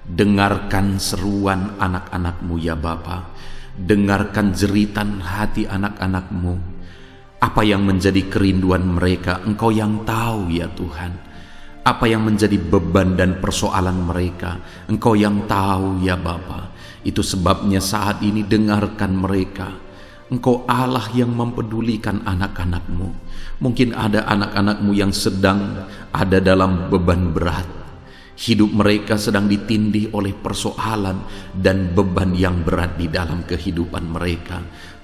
dengarkan seruan anak-anak-Mu ya Bapa. Dengarkan jeritan hati anak-anak-Mu. Apa yang menjadi kerinduan mereka, Engkau yang tahu ya Tuhan. Apa yang menjadi beban dan persoalan mereka, Engkau yang tahu ya Bapa. Itu sebabnya saat ini dengarkan mereka. Engkau Allah yang mempedulikan anak-anak-Mu. Mungkin ada anak-anak-Mu yang sedang ada dalam beban berat. Hidup mereka sedang ditindih oleh persoalan dan beban yang berat di dalam kehidupan mereka.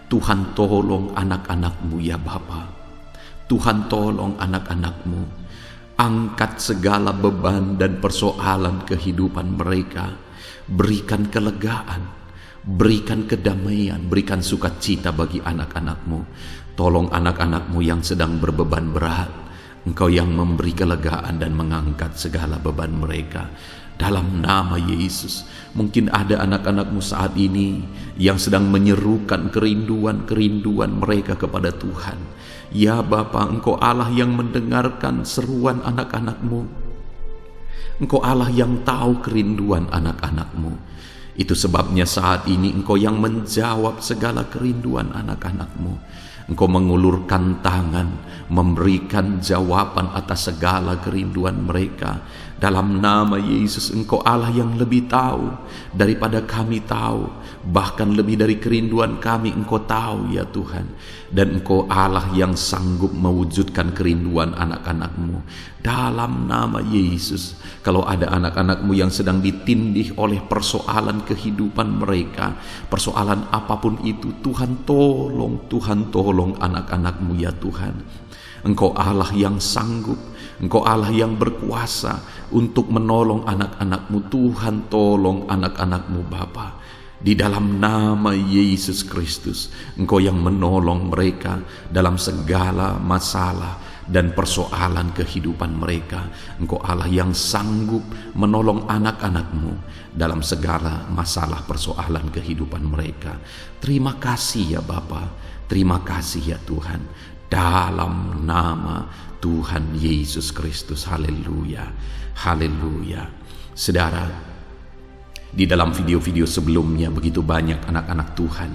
Tuhan tolong anak-anak-Mu ya Bapa. Tuhan tolong anak-anak-Mu. Angkat segala beban dan persoalan kehidupan mereka. Berikan kelegaan, berikan kedamaian, berikan sukacita bagi anak-anak-Mu. Tolong anak-anak-Mu yang sedang berbeban berat. Engkau yang memberi kelegaan dan mengangkat segala beban mereka. Dalam nama Yesus, mungkin ada anak-anak-Mu saat ini yang sedang menyerukan kerinduan-kerinduan mereka kepada Tuhan. Ya Bapa, Engkau Allah yang mendengarkan seruan anak-anak-Mu. Engkau Allah yang tahu kerinduan anak-anak-Mu. Itu sebabnya saat ini Engkau yang menjawab segala kerinduan anak-anak-Mu. Engkau mengulurkan tangan, memberikan jawaban atas segala kerinduan mereka. Dalam nama Yesus, Engkau Allah yang lebih tahu daripada kami tahu. Bahkan lebih dari kerinduan kami, Engkau tahu ya Tuhan. Dan Engkau Allah yang sanggup mewujudkan kerinduan anak-anak-Mu. Dalam nama Yesus, kalau ada anak-anak-Mu yang sedang ditindih oleh persoalan kehidupan mereka, persoalan apapun itu, Tuhan tolong anak-anak-Mu ya Tuhan. Engkau Allah yang sanggup, Engkau Allah yang berkuasa untuk menolong anak-anak-Mu. Tuhan tolong anak-anak-Mu Bapa. Di dalam nama Yesus Kristus, Engkau yang menolong mereka dalam segala masalah dan persoalan kehidupan mereka. Engkau Allah yang sanggup menolong anak-anak-Mu dalam segala masalah persoalan kehidupan mereka. Terima kasih ya Bapa, terima kasih ya Tuhan. Dalam nama Tuhan Yesus Kristus, haleluya, haleluya. Saudara, di dalam video-video sebelumnya begitu banyak anak-anak Tuhan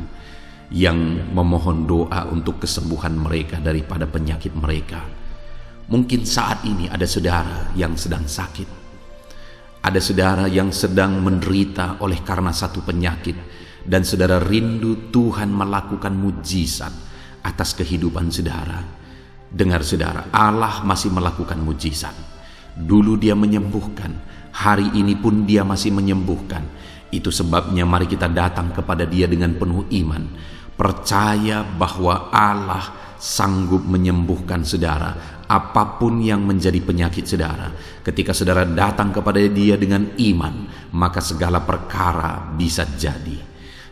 yang memohon doa untuk kesembuhan mereka daripada penyakit mereka. Mungkin saat ini ada saudara yang sedang sakit. Ada saudara yang sedang menderita oleh karena satu penyakit. Dan saudara rindu Tuhan melakukan mujizat atas kehidupan saudara. Dengar saudara, Allah masih melakukan mujizat. Dulu Dia menyembuhkan, hari ini pun Dia masih menyembuhkan. Itu sebabnya mari kita datang kepada Dia dengan penuh iman, percaya bahwa Allah sanggup menyembuhkan saudara apapun yang menjadi penyakit saudara. Ketika saudara datang kepada Dia dengan iman, maka segala perkara bisa jadi.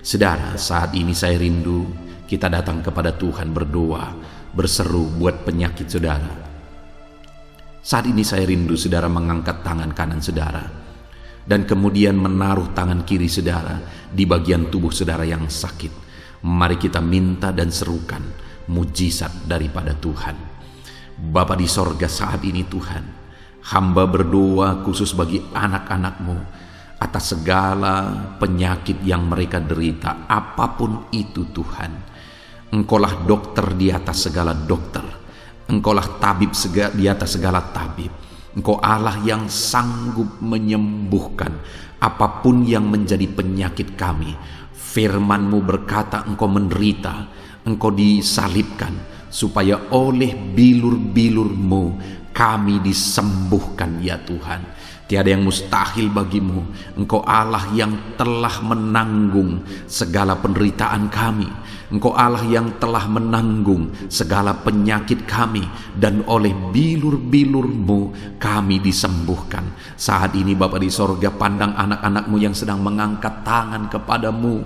Saudara, saat ini saya rindu kita datang kepada Tuhan berdoa, berseru buat penyakit saudara. Saat ini saya rindu saudara mengangkat tangan kanan saudara dan kemudian menaruh tangan kiri saudara di bagian tubuh saudara yang sakit. Mari kita minta dan serukan mujizat daripada Tuhan. Bapa di sorga, saat ini Tuhan, hamba berdoa khusus bagi anak-anak-Mu atas segala penyakit yang mereka derita, apapun itu Tuhan. Engkaulah dokter di atas segala dokter, Engkaulah tabib di atas segala tabib. Engkau Allah yang sanggup menyembuhkan apapun yang menjadi penyakit kami. Firman-Mu berkata Engkau menderita, Engkau disalibkan, supaya oleh bilur-bilur-Mu kami disembuhkan ya Tuhan. Tiada yang mustahil bagimu. Engkau Allah yang telah menanggung segala penderitaan kami. Engkau Allah yang telah menanggung segala penyakit kami. Dan oleh bilur-bilur-Mu kami disembuhkan. Saat ini Bapa di sorga, pandang anak-anak-Mu yang sedang mengangkat tangan kepada-Mu.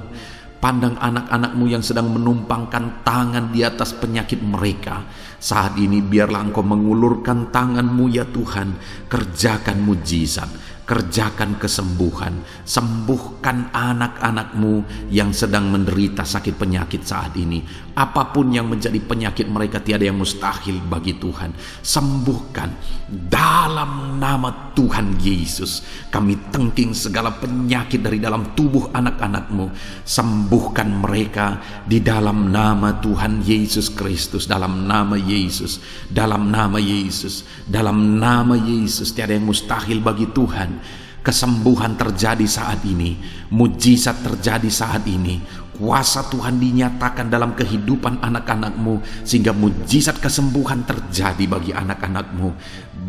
Pandang anak-anak-Mu yang sedang menumpangkan tangan di atas penyakit mereka. Saat ini biarlah Engkau mengulurkan tangan-Mu ya Tuhan, kerjakan mujizat, kerjakan kesembuhan, sembuhkan anak-anak-Mu yang sedang menderita sakit penyakit saat ini. Apapun yang menjadi penyakit mereka, tiada yang mustahil bagi Tuhan. Sembuhkan dalam nama Tuhan Yesus. Kami tengking segala penyakit dari dalam tubuh anak-anak-Mu. Sembuhkan mereka di dalam nama Tuhan Yesus Kristus, dalam nama Yesus, dalam nama Yesus, dalam nama Yesus. Tiada yang mustahil bagi Tuhan. Kesembuhan terjadi saat ini, mujizat terjadi saat ini, kuasa Tuhan dinyatakan dalam kehidupan anak-anak-Mu, sehingga mujizat kesembuhan terjadi bagi anak-anak-Mu.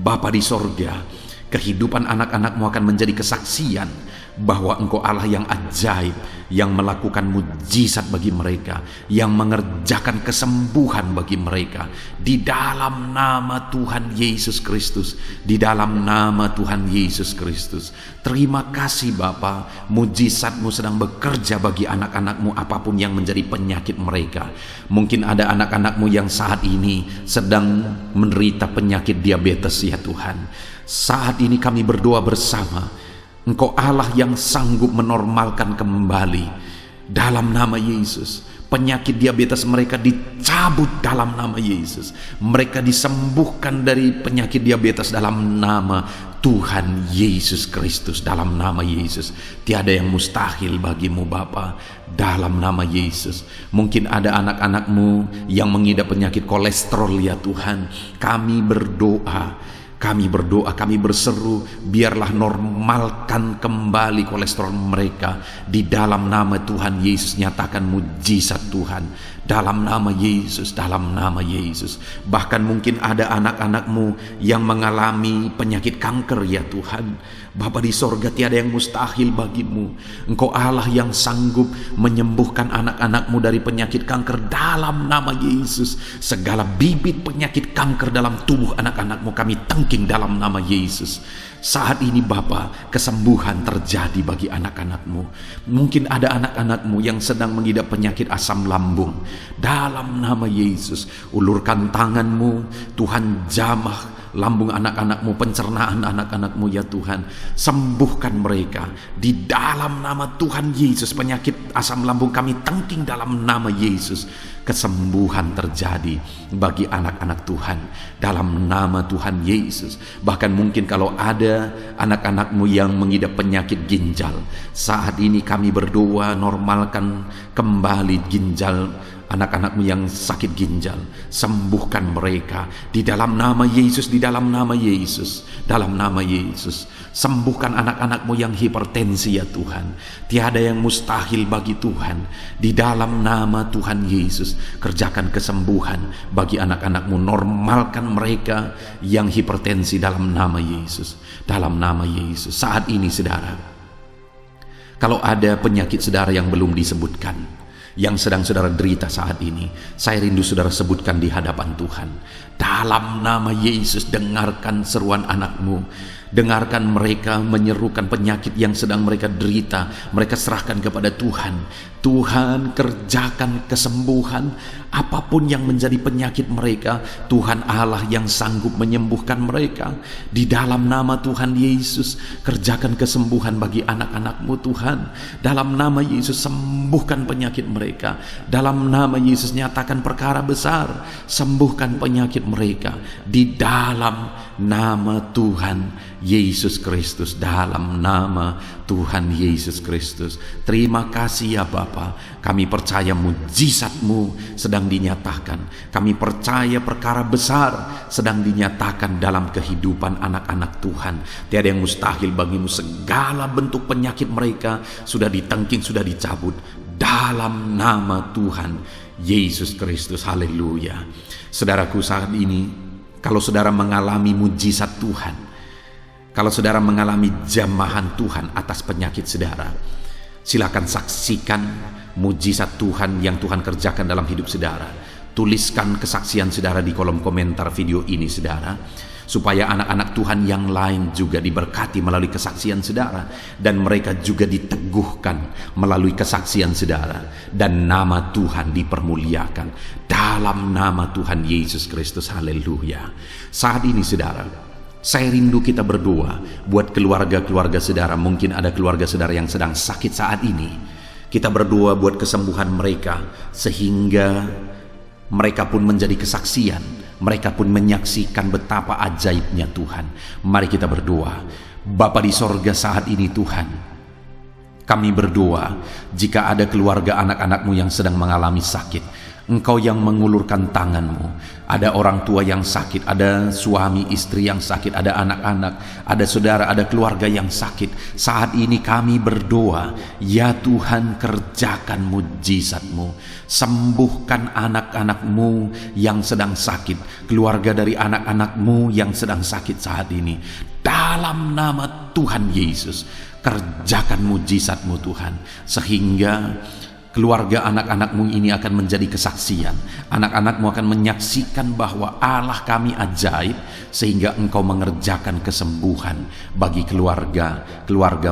Bapa di sorga, kehidupan anak-anak-Mu akan menjadi kesaksian bahwa Engkau Allah yang ajaib, yang melakukan mujizat bagi mereka, yang mengerjakan kesembuhan bagi mereka, di dalam nama Tuhan Yesus Kristus, di dalam nama Tuhan Yesus Kristus. Terima kasih Bapa, mujizat-Mu sedang bekerja bagi anak-anak-Mu apapun yang menjadi penyakit mereka. Mungkin ada anak-anak-Mu yang saat ini sedang menderita penyakit diabetes ya Tuhan. Saat ini kami berdoa bersama, Engkau Allah yang sanggup menormalkan kembali dalam nama Yesus. Penyakit diabetes mereka dicabut dalam nama Yesus. Mereka disembuhkan dari penyakit diabetes dalam nama Tuhan Yesus Kristus, dalam nama Yesus. Tiada yang mustahil bagimu Bapa, dalam nama Yesus. Mungkin ada anak-anak-Mu yang mengidap penyakit kolesterol ya Tuhan. Kami berdoa, kami berseru, biarlah normalkan kembali kolesterol mereka. Di dalam nama Tuhan Yesus, nyatakan mujizat Tuhan. Dalam nama Yesus, dalam nama Yesus. Bahkan mungkin ada anak-anak-Mu yang mengalami penyakit kanker ya Tuhan. Bapa di sorga, tiada yang mustahil bagimu. Engkau Allah yang sanggup menyembuhkan anak-anak-Mu dari penyakit kanker dalam nama Yesus. Segala bibit penyakit kanker dalam tubuh anak-anak-Mu kami tengking dalam nama Yesus. Saat ini Bapa, kesembuhan terjadi bagi anak-anak-Mu. Mungkin ada anak-anak-Mu yang sedang mengidap penyakit asam lambung. Dalam nama Yesus, ulurkan tangan-Mu, Tuhan jamah lambung anak-anak-Mu, pencernaan anak-anak-Mu ya Tuhan. Sembuhkan mereka di dalam nama Tuhan Yesus. Penyakit asam lambung kami tengking dalam nama Yesus. Kesembuhan terjadi bagi anak-anak Tuhan dalam nama Tuhan Yesus. Bahkan mungkin kalau ada anak-anak-Mu yang mengidap penyakit ginjal, saat ini kami berdoa, normalkan kembali ginjal anak-anak-Mu yang sakit ginjal. Sembuhkan mereka di dalam nama Yesus, di dalam nama Yesus, dalam nama Yesus. Sembuhkan anak-anak-Mu yang hipertensi ya Tuhan. Tiada yang mustahil bagi Tuhan. Di dalam nama Tuhan Yesus, kerjakan kesembuhan bagi anak-anak-Mu. Normalkan mereka yang hipertensi dalam nama Yesus, dalam nama Yesus. Saat ini saudara, kalau ada penyakit saudara yang belum disebutkan, yang sedang saudara derita saat ini, saya rindu saudara sebutkan di hadapan Tuhan. Dalam nama Yesus, dengarkan seruan anak-Mu. Dengarkan mereka menyerukan penyakit yang sedang mereka derita. Mereka serahkan kepada Tuhan. Tuhan, kerjakan kesembuhan apapun yang menjadi penyakit mereka. Tuhan Allah yang sanggup menyembuhkan mereka. Di dalam nama Tuhan Yesus, kerjakan kesembuhan bagi anak-anak-Mu Tuhan. Dalam nama Yesus, sembuhkan penyakit mereka. Dalam nama Yesus, nyatakan perkara besar. Sembuhkan penyakit mereka. Di dalam nama Tuhan Yesus Kristus, dalam nama Tuhan Yesus Kristus. Terima kasih ya Bapa. Kami percaya mujizat-Mu sedang dinyatakan. Kami percaya perkara besar sedang dinyatakan dalam kehidupan anak-anak Tuhan. Tiada yang mustahil bagimu. Segala bentuk penyakit mereka sudah ditengking, sudah dicabut dalam nama Tuhan Yesus Kristus. Haleluya. Saudaraku, saat ini kalau saudara mengalami mujizat Tuhan, kalau saudara mengalami jamahan Tuhan atas penyakit saudara, silakan saksikan mujizat Tuhan yang Tuhan kerjakan dalam hidup saudara. Tuliskan kesaksian saudara di kolom komentar video ini saudara, supaya anak-anak Tuhan yang lain juga diberkati melalui kesaksian saudara, dan mereka juga diteguhkan melalui kesaksian saudara, dan nama Tuhan dipermuliakan dalam nama Tuhan Yesus Kristus. Haleluya. Saat ini saudara, saya rindu kita berdoa buat keluarga-keluarga saudara. Mungkin ada keluarga saudara yang sedang sakit saat ini. Kita berdoa buat kesembuhan mereka, sehingga mereka pun menjadi kesaksian. Mereka pun menyaksikan betapa ajaibnya Tuhan. Mari kita berdoa. Bapa di sorga, saat ini Tuhan, kami berdoa jika ada keluarga anak-anak-Mu yang sedang mengalami sakit, Engkau yang mengulurkan tangan-Mu. Ada orang tua yang sakit, ada suami istri yang sakit, ada anak-anak, ada saudara, ada keluarga yang sakit. Saat ini kami berdoa, ya Tuhan, kerjakan mujizat-Mu. Sembuhkan anak-anak-Mu yang sedang sakit, keluarga dari anak-anak-Mu yang sedang sakit saat ini. Dalam nama Tuhan Yesus, kerjakan mujizat-Mu Tuhan, sehingga keluarga anak-anak-Mu ini akan menjadi kesaksian. Anak-anak-Mu akan menyaksikan bahwa Allah kami ajaib, sehingga Engkau mengerjakan kesembuhan bagi keluarga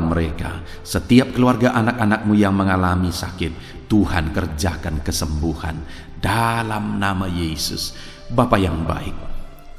mereka. Setiap keluarga anak-anak-Mu yang mengalami sakit, Tuhan kerjakan kesembuhan dalam nama Yesus. Bapa yang baik,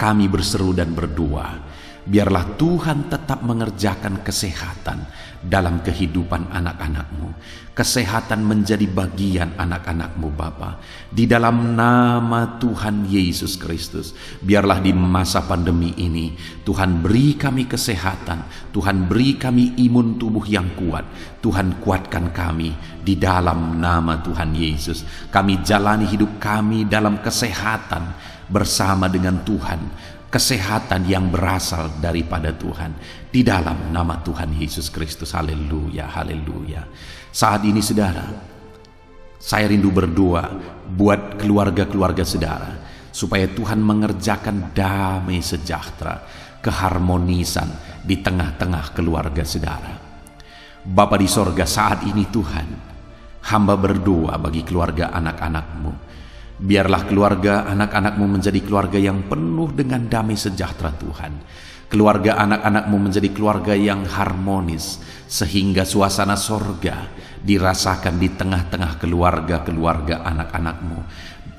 kami berseru dan berdoa, biarlah Tuhan tetap mengerjakan kesehatan dalam kehidupan anak-anak-Mu. Kesehatan menjadi bagian anak-anak-Mu Bapa. Di dalam nama Tuhan Yesus Kristus, biarlah di masa pandemi ini Tuhan beri kami kesehatan, Tuhan beri kami imun tubuh yang kuat. Tuhan kuatkan kami di dalam nama Tuhan Yesus. Kami jalani hidup kami dalam kesehatan bersama dengan Tuhan. Kesehatan yang berasal daripada Tuhan, di dalam nama Tuhan Yesus Kristus. Haleluya, haleluya. Saat ini saudara, saya rindu berdoa buat keluarga-keluarga saudara, supaya Tuhan mengerjakan damai sejahtera, keharmonisan di tengah-tengah keluarga saudara. Bapa di sorga, saat ini Tuhan, hamba berdoa bagi keluarga anak-anak-Mu. Biarlah keluarga anak-anak-Mu menjadi keluarga yang penuh dengan damai sejahtera Tuhan. Keluarga anak-anak-Mu menjadi keluarga yang harmonis, sehingga suasana sorga dirasakan di tengah-tengah keluarga-keluarga anak-anak-Mu.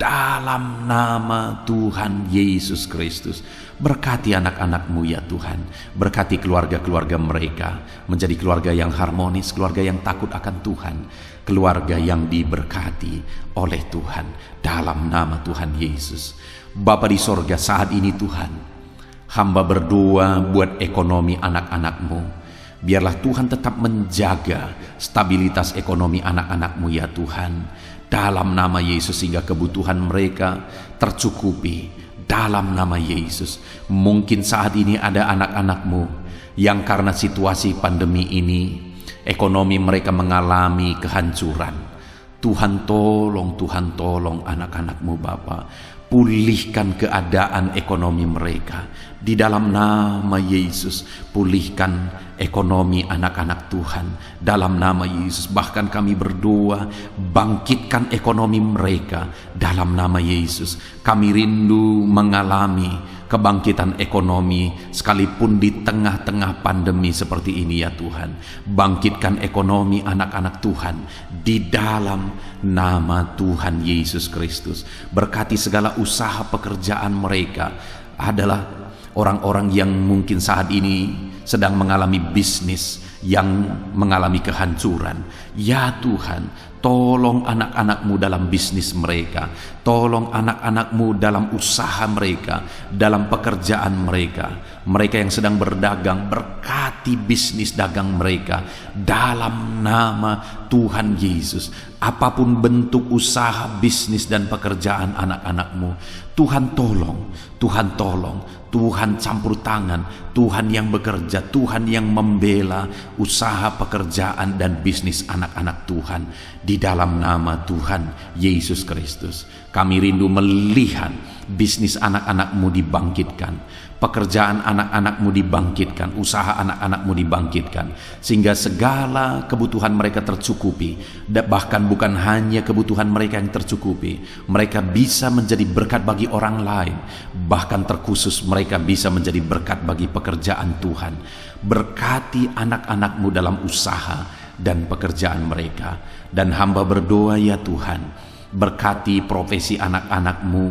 Dalam nama Tuhan Yesus Kristus, berkati anak-anak-Mu ya Tuhan. Berkati keluarga-keluarga mereka menjadi keluarga yang harmonis, keluarga yang takut akan Tuhan, keluarga yang diberkati oleh Tuhan, dalam nama Tuhan Yesus. Bapa di sorga, saat ini Tuhan, hamba berdoa buat ekonomi anak-anak-Mu. Biarlah Tuhan tetap menjaga stabilitas ekonomi anak-anak-Mu ya Tuhan, dalam nama Yesus, sehingga kebutuhan mereka tercukupi dalam nama Yesus. Mungkin saat ini ada anak-anak-Mu yang karena situasi pandemi ini ekonomi mereka mengalami kehancuran. Tuhan tolong anak-anak-Mu Bapa. Pulihkan keadaan ekonomi mereka di dalam nama Yesus. Pulihkan ekonomi anak-anak Tuhan dalam nama Yesus. Bahkan kami berdoa, bangkitkan ekonomi mereka dalam nama Yesus. Kami rindu mengalami kebangkitan ekonomi sekalipun di tengah-tengah pandemi seperti ini ya Tuhan. Bangkitkan ekonomi anak-anak Tuhan di dalam nama Tuhan Yesus Kristus. Berkati segala usaha pekerjaan mereka. Adalah orang-orang yang mungkin saat ini sedang mengalami bisnis yang mengalami kehancuran. Ya Tuhan, tolong anak-anak-Mu dalam bisnis mereka. Tolong anak-anak-Mu dalam usaha mereka, dalam pekerjaan mereka. Mereka yang sedang berdagang, berkati bisnis dagang mereka dalam nama Tuhan Yesus. Apapun bentuk usaha, bisnis dan pekerjaan anak-anak-Mu, Tuhan tolong, Tuhan tolong, Tuhan campur tangan, Tuhan yang bekerja, Tuhan yang membela usaha, pekerjaan dan bisnis anak-anak Tuhan di dalam nama Tuhan Yesus Kristus. Kami rindu melihat bisnis anak-anakmu dibangkitkan, pekerjaan anak-anakmu dibangkitkan, usaha anak-anakmu dibangkitkan, sehingga segala kebutuhan mereka tercukupi. Bahkan bukan hanya kebutuhan mereka yang tercukupi, mereka bisa menjadi berkat bagi orang lain. Bahkan terkhusus mereka bisa menjadi berkat bagi pekerjaan Tuhan. Berkati anak-anakmu dalam usaha dan pekerjaan mereka. Dan hamba berdoa, ya Tuhan, berkati profesi anak-anakmu,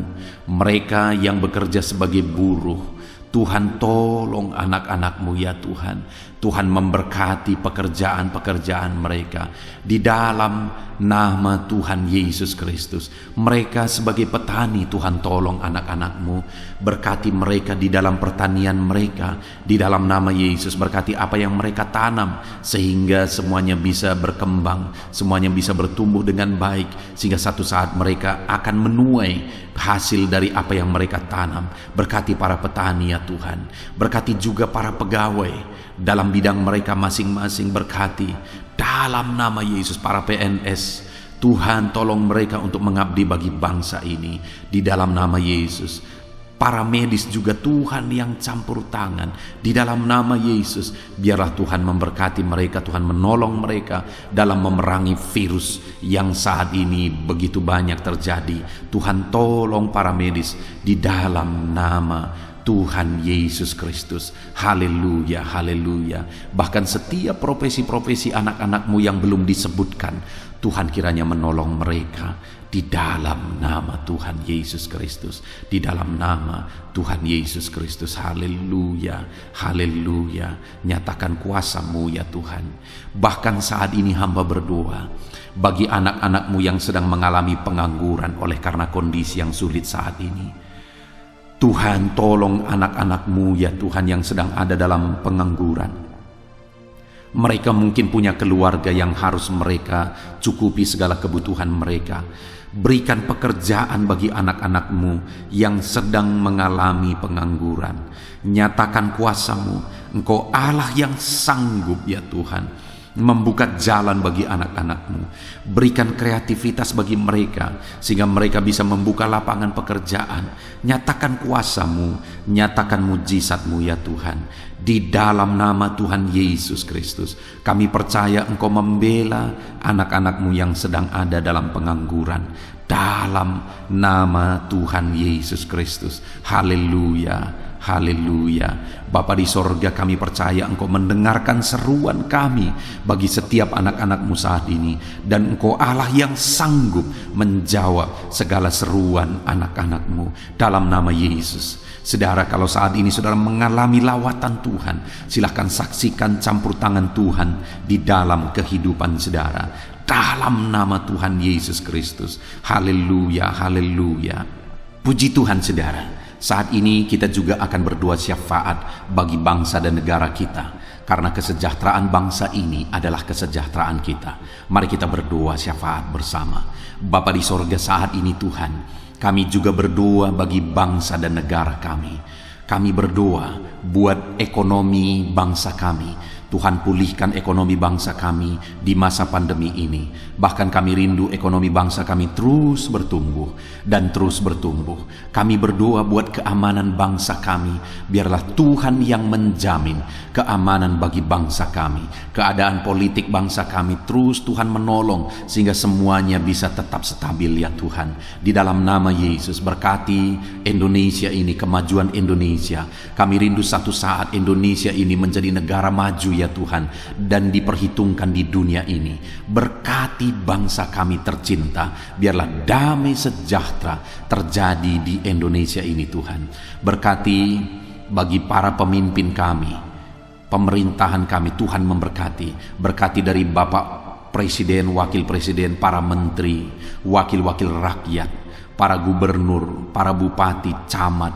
mereka yang bekerja sebagai buruh. Tuhan, tolong anak-anakmu, ya Tuhan. Tuhan memberkati pekerjaan-pekerjaan mereka di dalam nama Tuhan Yesus Kristus. Mereka sebagai petani, Tuhan tolong anak-anakmu, berkati mereka di dalam pertanian mereka di dalam nama Yesus. Berkati apa yang mereka tanam sehingga semuanya bisa berkembang, semuanya bisa bertumbuh dengan baik, sehingga satu saat mereka akan menuai hasil dari apa yang mereka tanam. Berkati para petani, ya Tuhan. Berkati juga para pegawai dalam bidang mereka masing-masing. Berkati dalam nama Yesus para PNS. Tuhan, tolong mereka untuk mengabdi bagi bangsa ini di dalam nama Yesus. Para medis juga Tuhan yang campur tangan di dalam nama Yesus. Biarlah Tuhan memberkati mereka, Tuhan menolong mereka dalam memerangi virus yang saat ini begitu banyak terjadi. Tuhan tolong para medis di dalam nama Tuhan Yesus Kristus. Haleluya, haleluya. Bahkan setiap profesi-profesi anak-anakmu yang belum disebutkan, Tuhan kiranya menolong mereka di dalam nama Tuhan Yesus Kristus. Di dalam nama Tuhan Yesus Kristus. Haleluya, haleluya. Nyatakan kuasa-Mu, ya Tuhan. Bahkan saat ini hamba berdoa bagi anak-anakmu yang sedang mengalami pengangguran oleh karena kondisi yang sulit saat ini. Tuhan, tolong anak-anakmu, ya Tuhan, yang sedang ada dalam pengangguran. Mereka mungkin punya keluarga yang harus mereka cukupi segala kebutuhan mereka. Berikan pekerjaan bagi anak-anakmu yang sedang mengalami pengangguran. Nyatakan kuasa-Mu. Engkau Allah yang sanggup, ya Tuhan, membuka jalan bagi anak-anakmu. Berikan kreativitas bagi mereka sehingga mereka bisa membuka lapangan pekerjaan. Nyatakan kuasa-Mu, nyatakan mujizat-Mu, ya Tuhan. Di dalam nama Tuhan Yesus Kristus, kami percaya Engkau membela anak-anakmu yang sedang ada dalam pengangguran. Dalam nama Tuhan Yesus Kristus. Haleluya, haleluya. Bapa di sorga, kami percaya Engkau mendengarkan seruan kami bagi setiap anak-anakmu saat ini. Dan Engkau Allah yang sanggup menjawab segala seruan anak-anakmu dalam nama Yesus. Saudara, kalau saat ini saudara mengalami lawatan Tuhan, silahkan saksikan campur tangan Tuhan di dalam kehidupan saudara. Dalam nama Tuhan Yesus Kristus. Haleluya, haleluya. Puji Tuhan saudara. Saat ini kita juga akan berdoa syafaat bagi bangsa dan negara kita, karena kesejahteraan bangsa ini adalah kesejahteraan kita. Mari kita berdoa syafaat bersama. Bapa di sorga, saat ini Tuhan, kami juga berdoa bagi bangsa dan negara kami. Kami berdoa buat ekonomi bangsa kami. Tuhan, pulihkan ekonomi bangsa kami di masa pandemi ini. Bahkan kami rindu ekonomi bangsa kami terus bertumbuh dan terus bertumbuh. Kami berdoa buat keamanan bangsa kami. Biarlah Tuhan yang menjamin keamanan bagi bangsa kami. Keadaan politik bangsa kami terus Tuhan menolong sehingga semuanya bisa tetap stabil, ya Tuhan. Di dalam nama Yesus, berkati Indonesia ini, kemajuan Indonesia. Kami rindu satu saat Indonesia ini menjadi negara maju, ya Tuhan, dan diperhitungkan di dunia ini. Berkati bangsa kami tercinta, biarlah damai sejahtera terjadi di Indonesia ini, Tuhan. Berkati bagi para pemimpin kami, pemerintahan kami, Tuhan memberkati. Berkati dari Bapak Presiden, Wakil Presiden, para menteri, wakil-wakil rakyat, para gubernur, para bupati, camat,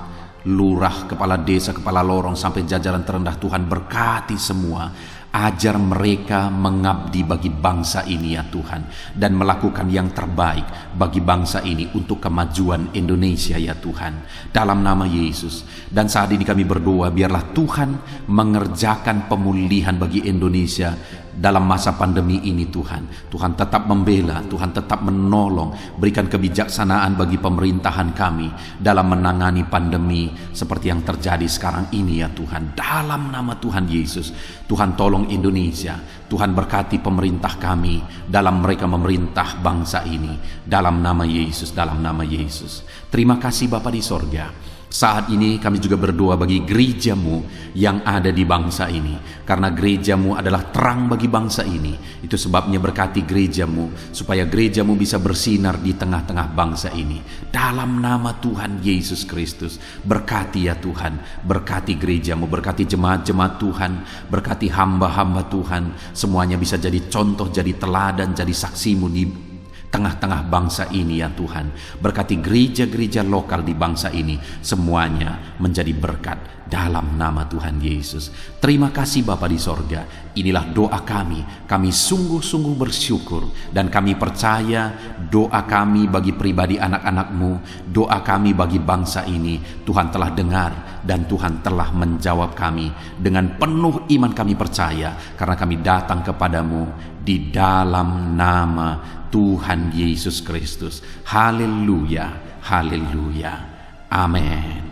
lurah, kepala desa, kepala lorong, sampai jajaran terendah. Tuhan berkati semua Ajar mereka mengabdi bagi bangsa ini ya Tuhan, dan melakukan yang terbaik bagi bangsa ini untuk kemajuan Indonesia ya Tuhan, dalam nama Yesus. Dan saat ini kami berdoa, biarlah Tuhan mengerjakan pemulihan bagi Indonesia dalam masa pandemi ini Tuhan. Tuhan tetap membela, Tuhan tetap menolong, berikan kebijaksanaan bagi pemerintahan kami dalam menangani pandemi seperti yang terjadi sekarang ini ya Tuhan, dalam nama Tuhan Yesus. Tuhan tolong Indonesia, Tuhan berkati pemerintah kami dalam mereka memerintah bangsa ini, dalam nama Yesus, dalam nama Yesus. Terima kasih Bapa di sorga. Saat ini kami juga berdoa bagi gerejamu yang ada di bangsa ini, karena gerejamu adalah terang bagi bangsa ini. Itu sebabnya berkati gerejamu, supaya gerejamu bisa bersinar di tengah-tengah bangsa ini, dalam nama Tuhan Yesus Kristus. Berkati ya Tuhan, berkati gerejamu, berkati jemaat-jemaat Tuhan, berkati hamba-hamba Tuhan, semuanya bisa jadi contoh, jadi teladan, jadi saksimu di tengah-tengah bangsa ini ya Tuhan. Berkati gereja-gereja lokal di bangsa ini, semuanya menjadi berkat dalam nama Tuhan Yesus. Terima kasih Bapa di sorga. Inilah doa kami. Kami sungguh-sungguh bersyukur, dan kami percaya doa kami bagi pribadi anak-anak-Mu, doa kami bagi bangsa ini, Tuhan telah dengar dan Tuhan telah menjawab kami. Dengan penuh iman kami percaya, karena kami datang kepadamu di dalam nama Tuhan Yesus Kristus. Haleluya, haleluya, amin.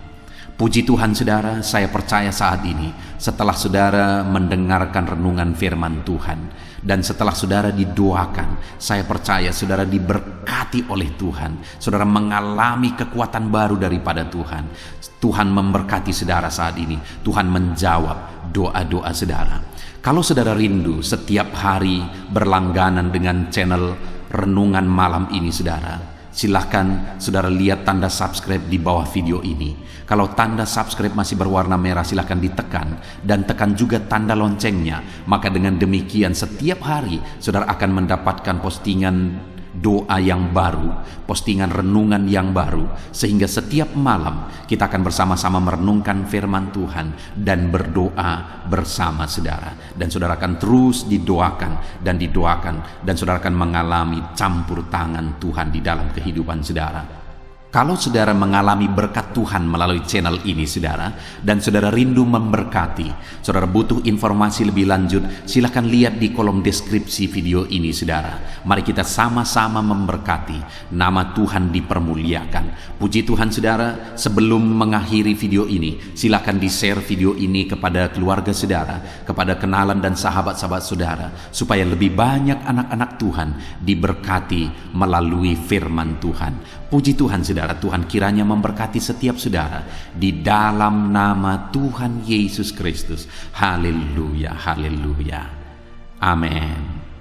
Puji Tuhan saudara, saya percaya saat ini setelah saudara mendengarkan renungan firman Tuhan, dan setelah saudara didoakan, saya percaya saudara diberkati oleh Tuhan. Saudara mengalami kekuatan baru daripada Tuhan. Tuhan memberkati saudara saat ini. Tuhan menjawab doa-doa saudara. Kalau saudara rindu setiap hari berlangganan dengan channel Renungan Malam ini saudara, silahkan saudara lihat tanda subscribe di bawah video ini. Kalau tanda subscribe masih berwarna merah, silahkan ditekan, dan tekan juga tanda loncengnya. Maka dengan demikian setiap hari saudara akan mendapatkan postingan doa yang baru, postingan renungan yang baru, sehingga setiap malam kita akan bersama-sama merenungkan firman Tuhan dan berdoa bersama saudara. Dan saudara akan terus didoakan dan didoakan, dan saudara akan mengalami campur tangan Tuhan di dalam kehidupan saudara. Kalau saudara mengalami berkat Tuhan melalui channel ini saudara, dan saudara rindu memberkati, saudara butuh informasi lebih lanjut, silakan lihat di kolom deskripsi video ini saudara. Mari kita sama-sama memberkati, nama Tuhan dipermuliakan. Puji Tuhan saudara, sebelum mengakhiri video ini, silakan di-share video ini kepada keluarga saudara, kepada kenalan dan sahabat-sahabat saudara, supaya lebih banyak anak-anak Tuhan diberkati melalui firman Tuhan. Puji Tuhan saudara, Tuhan kiranya memberkati setiap saudara di dalam nama Tuhan Yesus Kristus. Haleluya, haleluya, amin.